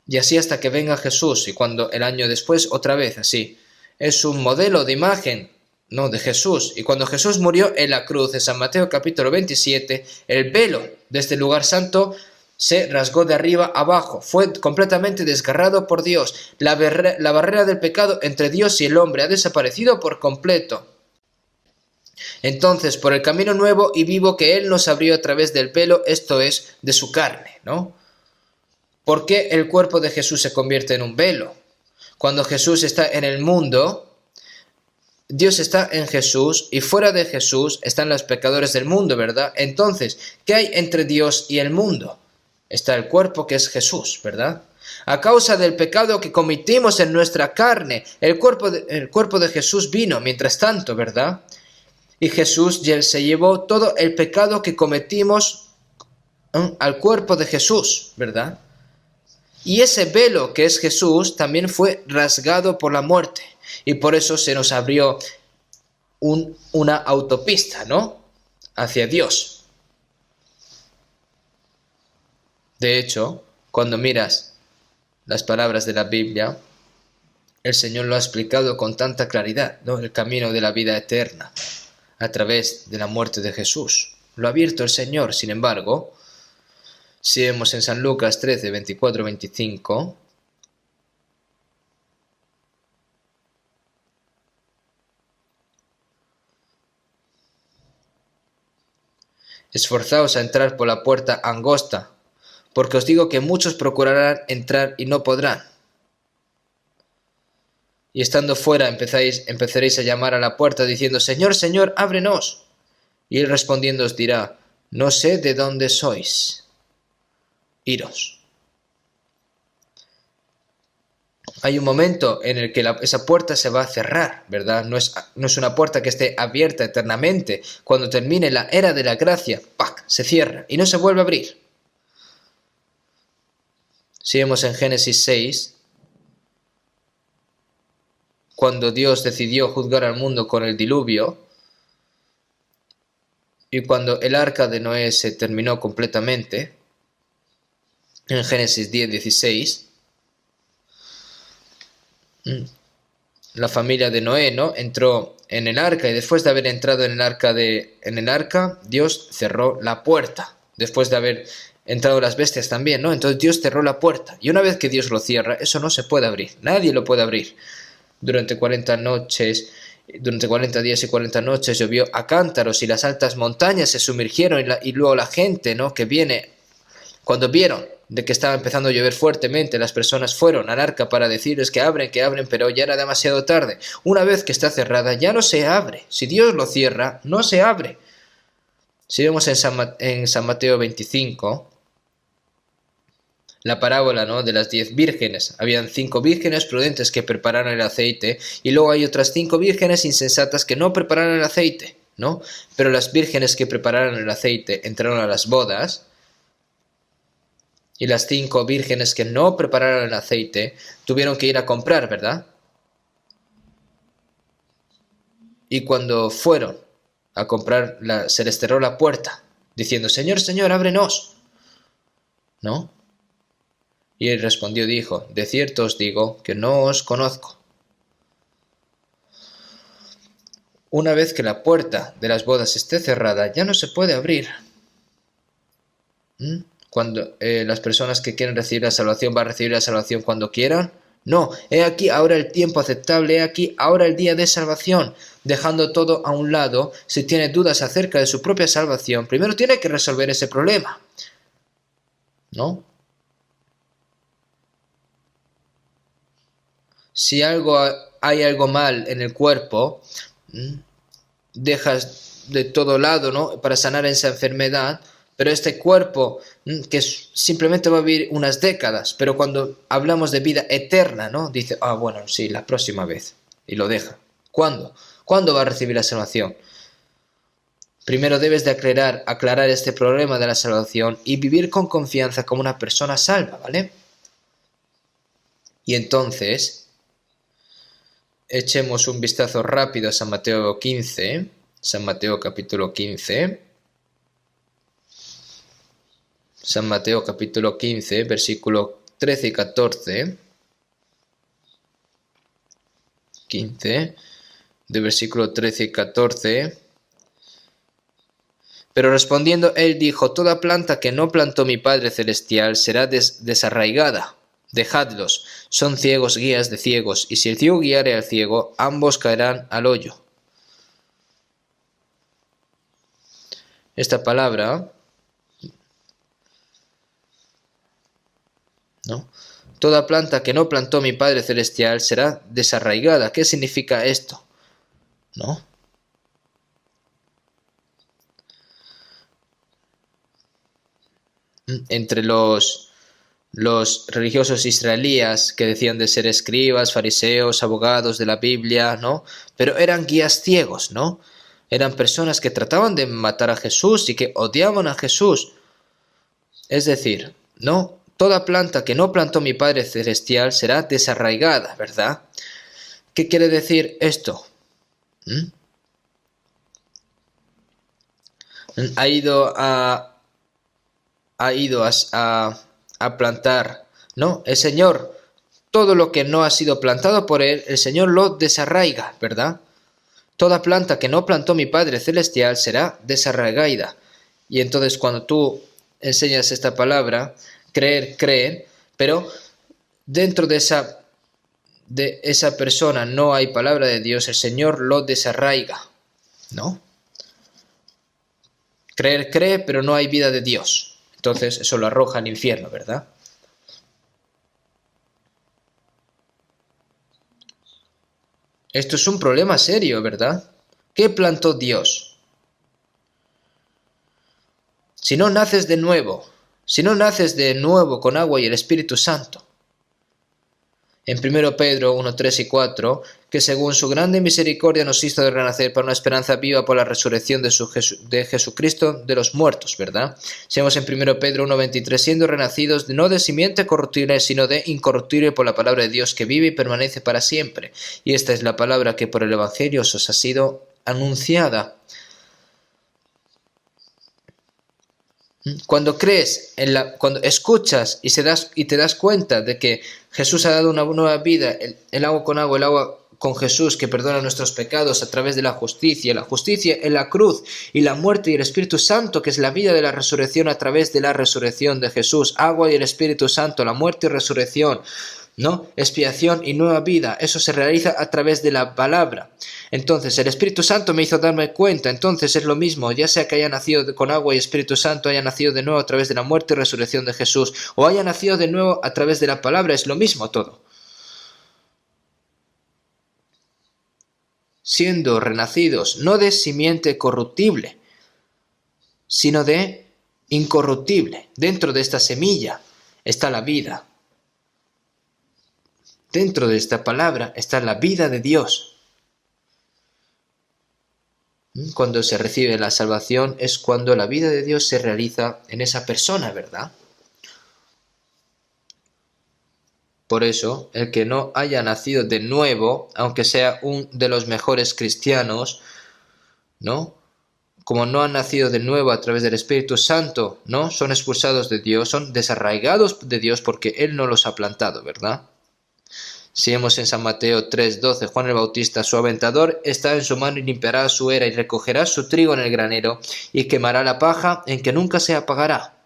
Y así hasta que venga Jesús, y cuando el año después otra vez así. Es un modelo de imagen, ¿no?, de Jesús. Y cuando Jesús murió en la cruz, en San Mateo capítulo 27, el velo de este lugar santo se rasgó de arriba abajo, fue completamente desgarrado por Dios. La barrera del pecado entre Dios y el hombre ha desaparecido por completo. Entonces, por el camino nuevo y vivo que Él nos abrió a través del velo, esto es, de su carne, ¿no? ¿Por qué el cuerpo de Jesús se convierte en un velo? Cuando Jesús está en el mundo, Dios está en Jesús y fuera de Jesús están los pecadores del mundo, ¿verdad? Entonces, ¿qué hay entre Dios y el mundo? Está el cuerpo que es Jesús, ¿verdad? A causa del pecado que cometimos en nuestra carne, el cuerpo de Jesús vino mientras tanto, ¿verdad? Y Jesús se llevó todo el pecado que cometimos al cuerpo de Jesús, ¿verdad? Y ese velo que es Jesús también fue rasgado por la muerte. Y por eso se nos abrió una autopista, ¿no? Hacia Dios. De hecho, cuando miras las palabras de la Biblia, el Señor lo ha explicado con tanta claridad, ¿no? El camino de la vida eterna a través de la muerte de Jesús. Lo ha abierto el Señor, sin embargo, si vemos en San Lucas 13, 24, 25, esforzaos a entrar por la puerta angosta, porque os digo que muchos procurarán entrar y no podrán. Y estando fuera empezaréis a llamar a la puerta diciendo, Señor, Señor, ábrenos. Y él respondiendo os dirá, no sé de dónde sois. Iros. Hay un momento en el que esa puerta se va a cerrar, ¿verdad? No es una puerta que esté abierta eternamente. Cuando termine la era de la gracia, ¡pac!, se cierra y no se vuelve a abrir. Si vemos en Génesis 6, cuando Dios decidió juzgar al mundo con el diluvio, y cuando el arca de Noé se terminó completamente, en Génesis 10, 16, la familia de Noé, ¿no?, entró en el arca, y después de haber entrado en el arca, Dios cerró la puerta, después de haber entrado las bestias también, ¿no? Entonces Dios cerró la puerta, y una vez que Dios lo cierra, eso no se puede abrir, nadie lo puede abrir. Durante 40 días y 40 noches llovió a cántaros y las altas montañas se sumergieron y luego la gente, ¿no?, que viene, cuando vieron de que estaba empezando a llover fuertemente, las personas fueron al arca para decirles que abren, pero ya era demasiado tarde. Una vez que está cerrada, ya no se abre. Si Dios lo cierra, no se abre. Si vemos en San Mateo 25, la parábola, ¿no?, de las 10 vírgenes. Habían 5 vírgenes prudentes que prepararon el aceite y luego hay otras 5 vírgenes insensatas que no prepararon el aceite, ¿no? Pero las vírgenes que prepararon el aceite entraron a las bodas y las 5 vírgenes que no prepararon el aceite tuvieron que ir a comprar, ¿verdad? Y cuando fueron a comprar, se les cerró la puerta diciendo, Señor, Señor, ábrenos, ¿no? Y él respondió, dijo, de cierto os digo que no os conozco. Una vez que la puerta de las bodas esté cerrada, ya no se puede abrir. Cuando las personas que quieren recibir la salvación, ¿van a recibir la salvación cuando quieran? No, he aquí ahora el tiempo aceptable, he aquí ahora el día de salvación. Dejando todo a un lado, si tiene dudas acerca de su propia salvación, primero tiene que resolver ese problema, ¿no? Si hay algo mal en el cuerpo, dejas de todo lado, ¿no?, para sanar esa enfermedad, pero este cuerpo, que simplemente va a vivir unas décadas, pero cuando hablamos de vida eterna, ¿no?, dice, bueno, sí, la próxima vez, y lo deja. ¿Cuándo? ¿Cuándo va a recibir la salvación? Primero debes de aclarar este problema de la salvación y vivir con confianza como una persona salva, ¿vale? Y entonces echemos un vistazo rápido a San Mateo 15, San Mateo capítulo 15, San Mateo capítulo 15, versículo 13 y 14, 15, de versículo 13 y 14, pero respondiendo él dijo, toda planta que no plantó mi Padre Celestial será desarraigada. Dejadlos, son ciegos guías de ciegos, y si el ciego guiare al ciego, ambos caerán al hoyo. Esta palabra, ¿no?, Toda planta que no plantó mi Padre Celestial será desarraigada. ¿Qué significa esto? ¿No? Entre los religiosos israelíes que decían de ser escribas, fariseos, abogados de la Biblia, ¿no? Pero eran guías ciegos, ¿no? Eran personas que trataban de matar a Jesús y que odiaban a Jesús. Es decir, ¿no? Toda planta que no plantó mi Padre Celestial será desarraigada, ¿verdad? ¿Qué quiere decir esto? Ha ido a plantar, ¿no? El Señor, todo lo que no ha sido plantado por Él, el Señor lo desarraiga, ¿verdad? Toda planta que no plantó mi Padre Celestial será desarraigada. Y entonces cuando tú enseñas esta palabra, creer, creen, pero dentro de esa persona no hay palabra de Dios, el Señor lo desarraiga, ¿no? Creer, cree, pero no hay vida de Dios. Entonces eso lo arroja al infierno, ¿verdad? Esto es un problema serio, ¿verdad? ¿Qué plantó Dios? Si no naces de nuevo con agua y el Espíritu Santo. En 1 Pedro 1, 3 y 4, que según su grande misericordia nos hizo de renacer para una esperanza viva por la resurrección de Jesucristo de los muertos, ¿verdad? Seamos en 1 Pedro 1, 23, siendo renacidos no de simiente corruptible, sino de incorruptible por la palabra de Dios que vive y permanece para siempre. Y esta es la palabra que por el Evangelio os ha sido anunciada. Cuando crees, cuando escuchas y te das cuenta de que Jesús ha dado una nueva vida, el agua, el agua con Jesús que perdona nuestros pecados a través de la justicia en la cruz y la muerte y el Espíritu Santo que es la vida de la resurrección a través de la resurrección de Jesús, agua y el Espíritu Santo, la muerte y resurrección, ¿no? Expiación y nueva vida, eso se realiza a través de la palabra. Entonces el Espíritu Santo me hizo darme cuenta, entonces es lo mismo, ya sea que haya nacido con agua y Espíritu Santo, haya nacido de nuevo a través de la muerte y resurrección de Jesús, o haya nacido de nuevo a través de la palabra, es lo mismo todo. Siendo renacidos no de simiente corruptible, sino de incorruptible. Dentro de esta semilla está la vida. Dentro de esta palabra está la vida de Dios. Cuando se recibe la salvación es cuando la vida de Dios se realiza en esa persona, ¿verdad? Por eso, el que no haya nacido de nuevo, aunque sea un de los mejores cristianos, ¿no? Como no han nacido de nuevo a través del Espíritu Santo, ¿no? Son expulsados de Dios, son desarraigados de Dios porque Él no los ha plantado, ¿verdad? Sigamos en San Mateo 3:12, Juan el Bautista, su aventador está en su mano y limpiará su era y recogerá su trigo en el granero y quemará la paja en que nunca se apagará.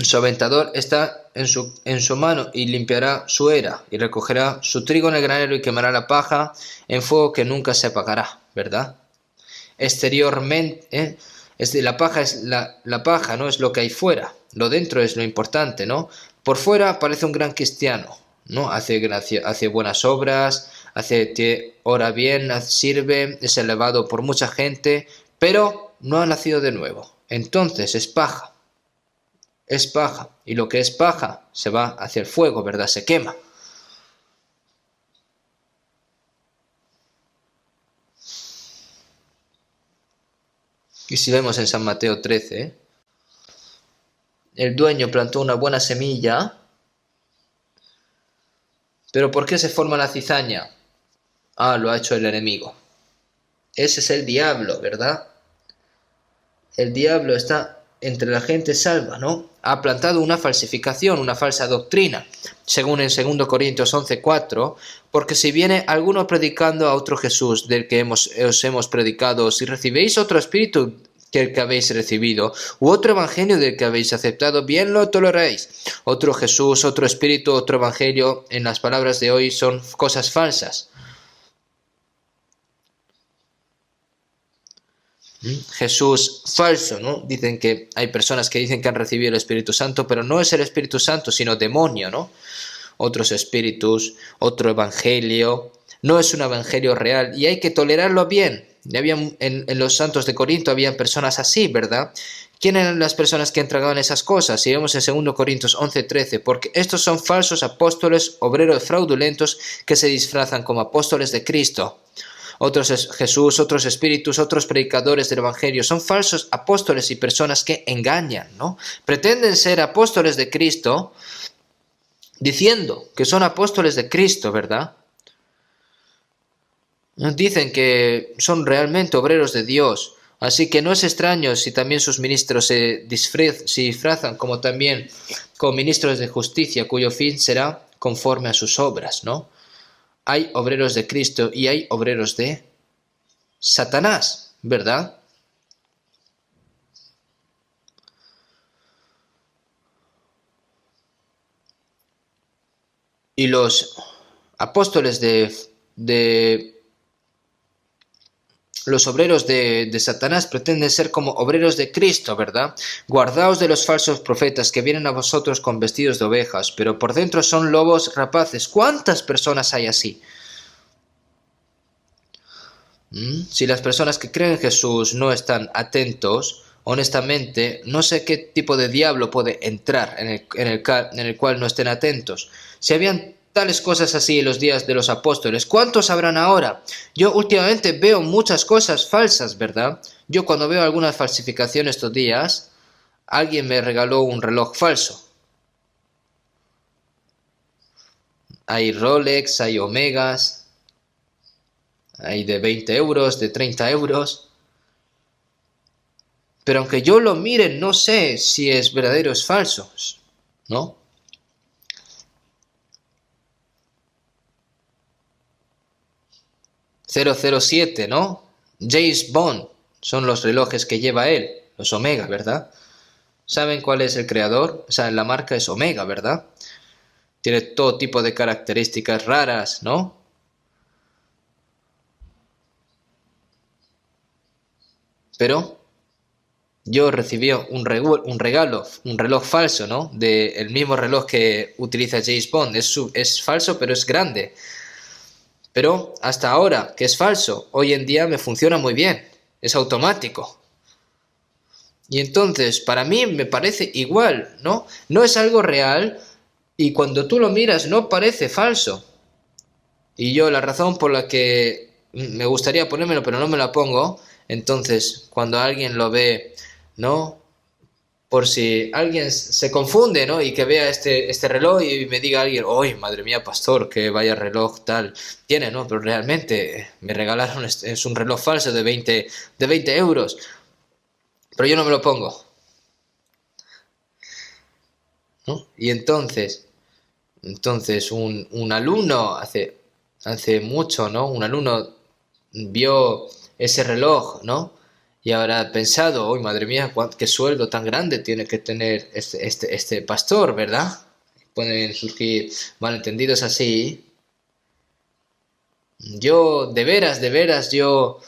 Su aventador está en su mano y limpiará su era y recogerá su trigo en el granero y quemará la paja en fuego que nunca se apagará, ¿verdad? Exteriormente, la paja es la paja, no es lo que hay fuera, lo dentro es lo importante, ¿no? Por fuera parece un gran cristiano, ¿no? Hace buenas obras, ora bien, sirve, es elevado por mucha gente, pero no ha nacido de nuevo. Entonces es paja. Es paja, y lo que es paja se va hacia el fuego, ¿verdad? Se quema. Y si vemos en San Mateo 13, el dueño plantó una buena semilla, pero ¿por qué se forma la cizaña? Ah, lo ha hecho el enemigo. Ese es el diablo, ¿verdad? El diablo está entre la gente salva, ¿no? Ha plantado una falsificación, una falsa doctrina, según en 2 Corintios 11:4, porque si viene alguno predicando a otro Jesús del que os hemos predicado, si recibéis otro espíritu que el que habéis recibido, u otro evangelio del que habéis aceptado, bien lo toleréis. Otro Jesús, otro espíritu, otro evangelio, en las palabras de hoy son cosas falsas. Jesús falso, ¿no? Dicen que hay personas que dicen que han recibido el Espíritu Santo, pero no es el Espíritu Santo, sino demonio, ¿no? Otros espíritus, otro evangelio, no es un evangelio real y hay que tolerarlo bien. En los santos de Corinto habían personas así, ¿verdad? ¿Quién eran las personas que entregaban esas cosas? Si vemos en 2 Corintios 11:13, porque estos son falsos apóstoles, obreros fraudulentos que se disfrazan como apóstoles de Cristo. Otros es Jesús, otros espíritus, otros predicadores del Evangelio. Son falsos apóstoles y personas que engañan, ¿no? Pretenden ser apóstoles de Cristo, diciendo que son apóstoles de Cristo, ¿verdad? Dicen que son realmente obreros de Dios. Así que no es extraño si también sus ministros se disfrazan como también como ministros de justicia, cuyo fin será conforme a sus obras, ¿no? Hay obreros de Cristo y hay obreros de Satanás, ¿verdad? Y los apóstoles de los obreros de Satanás pretenden ser como obreros de Cristo, ¿verdad? Guardaos de los falsos profetas que vienen a vosotros con vestidos de ovejas, pero por dentro son lobos rapaces. ¿Cuántas personas hay así? Si las personas que creen en Jesús no están atentos, honestamente, no sé qué tipo de diablo puede entrar en el cual no estén atentos. Si habían tales cosas así en los días de los apóstoles, ¿cuántos habrán ahora? Yo últimamente veo muchas cosas falsas, ¿verdad? Yo cuando veo algunas falsificaciones estos días, alguien me regaló un reloj falso. Hay Rolex, hay Omegas, hay de 20 euros, de 30 euros. Pero aunque yo lo mire, no sé si es verdadero o es falso, ¿no? 007, ¿no? James Bond son los relojes que lleva él, los Omega, ¿verdad? ¿Saben cuál es el creador? O sea, la marca es Omega, ¿verdad? Tiene todo tipo de características raras, ¿no? Pero yo recibí un regalo, un reloj falso, ¿no? El mismo reloj que utiliza James Bond. Es falso, pero es grande. Pero hasta ahora, que es falso, hoy en día me funciona muy bien. Es automático. Y entonces, para mí me parece igual, ¿no? No es algo real y cuando tú lo miras no parece falso. Y yo la razón por la que me gustaría ponérmelo pero no me la pongo, entonces cuando alguien lo ve, ¿no? Por si alguien se confunde, ¿no? Y que vea este reloj y me diga alguien, ¡ay, madre mía, pastor, que vaya reloj tal tiene, ¿no? Pero realmente me regalaron, es un reloj falso de 20 euros, pero yo no me lo pongo, ¿no? Y entonces un alumno hace mucho, ¿no? Un alumno vio ese reloj, ¿no? Y habrá pensado, uy, madre mía, qué sueldo tan grande tiene que tener este pastor, ¿verdad? Pueden surgir malentendidos así. Yo, de veras, yo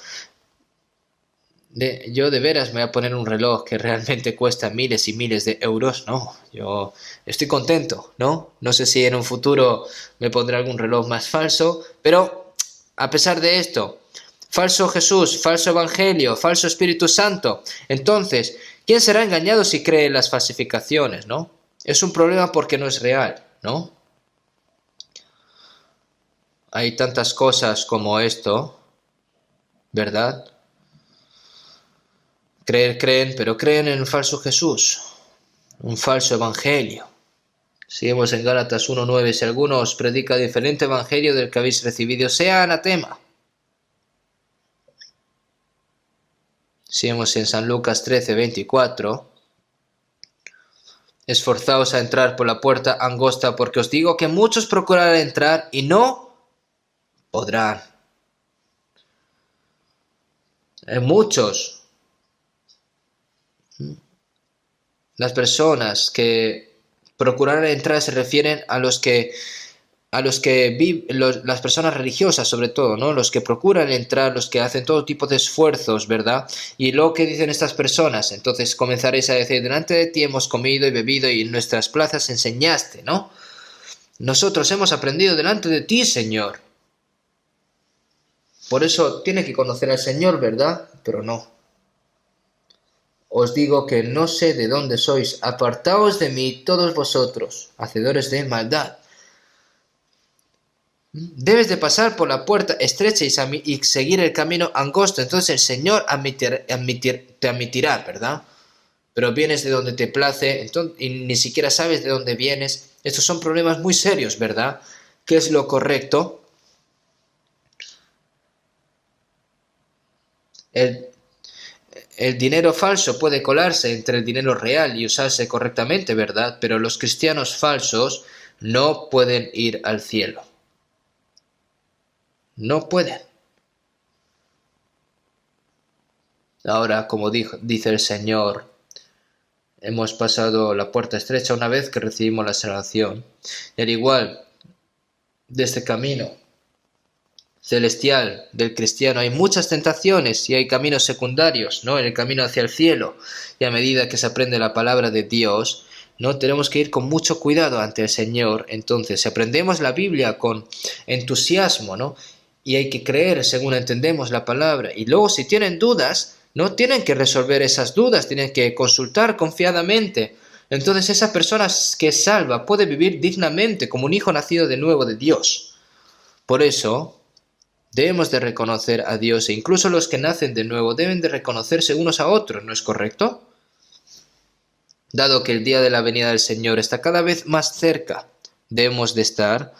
de veras me voy a poner un reloj que realmente cuesta miles y miles de euros, ¿no? Yo estoy contento, ¿no? No sé si en un futuro me pondré algún reloj más falso, pero a pesar de esto, falso Jesús, falso Evangelio, falso Espíritu Santo. Entonces, ¿quién será engañado si cree en las falsificaciones, no? Es un problema porque no es real, ¿no? Hay tantas cosas como esto, ¿verdad? Creen, pero creen en un falso Jesús, un falso evangelio. Seguimos en Gálatas 1:9. Si alguno os predica diferente evangelio del que habéis recibido, sea anatema. Seguimos en San Lucas 13:24. Esforzaos a entrar por la puerta angosta, porque os digo que muchos procurarán entrar y no podrán. Muchos. Las personas que procurarán entrar se refieren a los que a los que las personas religiosas sobre todo, ¿no? Los que procuran entrar, los que hacen todo tipo de esfuerzos, ¿verdad? Y luego, ¿qué dicen estas personas? Entonces comenzaréis a decir, delante de ti hemos comido y bebido y en nuestras plazas enseñaste, ¿no? Nosotros hemos aprendido delante de ti, Señor. Por eso tiene que conocer al Señor, ¿verdad? Pero no. Os digo que no sé de dónde sois, apartaos de mí todos vosotros, hacedores de maldad. Debes de pasar por la puerta estrecha y seguir el camino angosto. Entonces el Señor te admitirá, ¿verdad? Pero vienes de donde te place y ni siquiera sabes de dónde vienes. Estos son problemas muy serios, ¿verdad? ¿Qué es lo correcto? El dinero falso puede colarse entre el dinero real y usarse correctamente, ¿verdad? Pero los cristianos falsos no pueden ir al cielo. No pueden. Ahora, como dice el Señor, hemos pasado la puerta estrecha una vez que recibimos la salvación. Y al igual de este camino celestial del cristiano hay muchas tentaciones y hay caminos secundarios, ¿no? En el camino hacia el cielo. Y a medida que se aprende la palabra de Dios, ¿no? Tenemos que ir con mucho cuidado ante el Señor. Entonces, si aprendemos la Biblia con entusiasmo, ¿no? Y hay que creer según entendemos la palabra. Y luego, si tienen dudas, no tienen que resolver esas dudas, tienen que consultar confiadamente. Entonces, esa persona que es salva puede vivir dignamente como un hijo nacido de nuevo de Dios. Por eso, debemos de reconocer a Dios e incluso los que nacen de nuevo deben de reconocerse unos a otros, ¿no es correcto? Dado que el día de la venida del Señor está cada vez más cerca, debemos de estar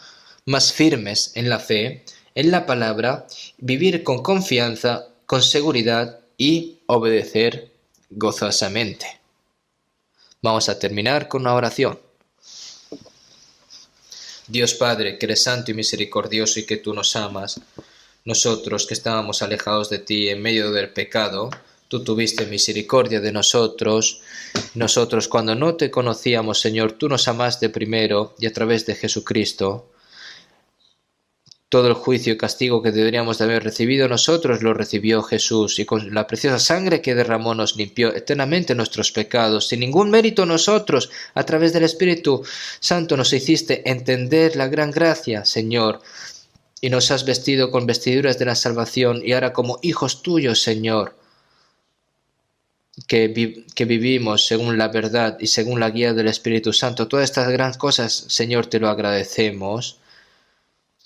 más firmes en la fe, en la palabra, vivir con confianza, con seguridad y obedecer gozosamente. Vamos a terminar con una oración. Dios Padre, que eres santo y misericordioso y que tú nos amas, nosotros que estábamos alejados de ti en medio del pecado, tú tuviste misericordia de nosotros. Nosotros cuando no te conocíamos, Señor, tú nos amaste primero y a través de Jesucristo. Todo el juicio y castigo que deberíamos de haber recibido nosotros lo recibió Jesús y con la preciosa sangre que derramó nos limpió eternamente nuestros pecados. Sin ningún mérito nosotros, a través del Espíritu Santo nos hiciste entender la gran gracia, Señor, y nos has vestido con vestiduras de la salvación y ahora como hijos tuyos, Señor, que vivimos según la verdad y según la guía del Espíritu Santo. Todas estas grandes cosas, Señor, te lo agradecemos.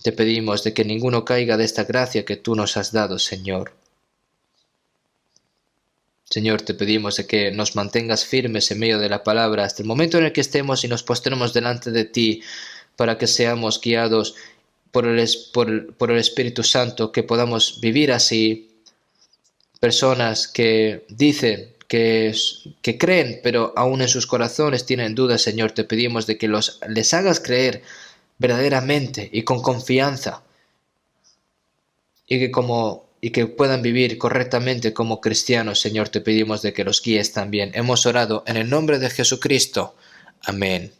Te pedimos de que ninguno caiga de esta gracia que tú nos has dado, Señor. Señor, te pedimos de que nos mantengas firmes en medio de la palabra hasta el momento en el que estemos y nos postremos delante de ti para que seamos guiados por el Espíritu Santo, que podamos vivir así. Personas que dicen que creen, pero aún en sus corazones tienen dudas, Señor, te pedimos de que les hagas creer verdaderamente y con confianza y que puedan vivir correctamente como cristianos. Señor, te pedimos de que los guíes también. Hemos orado en el nombre de Jesucristo. Amén.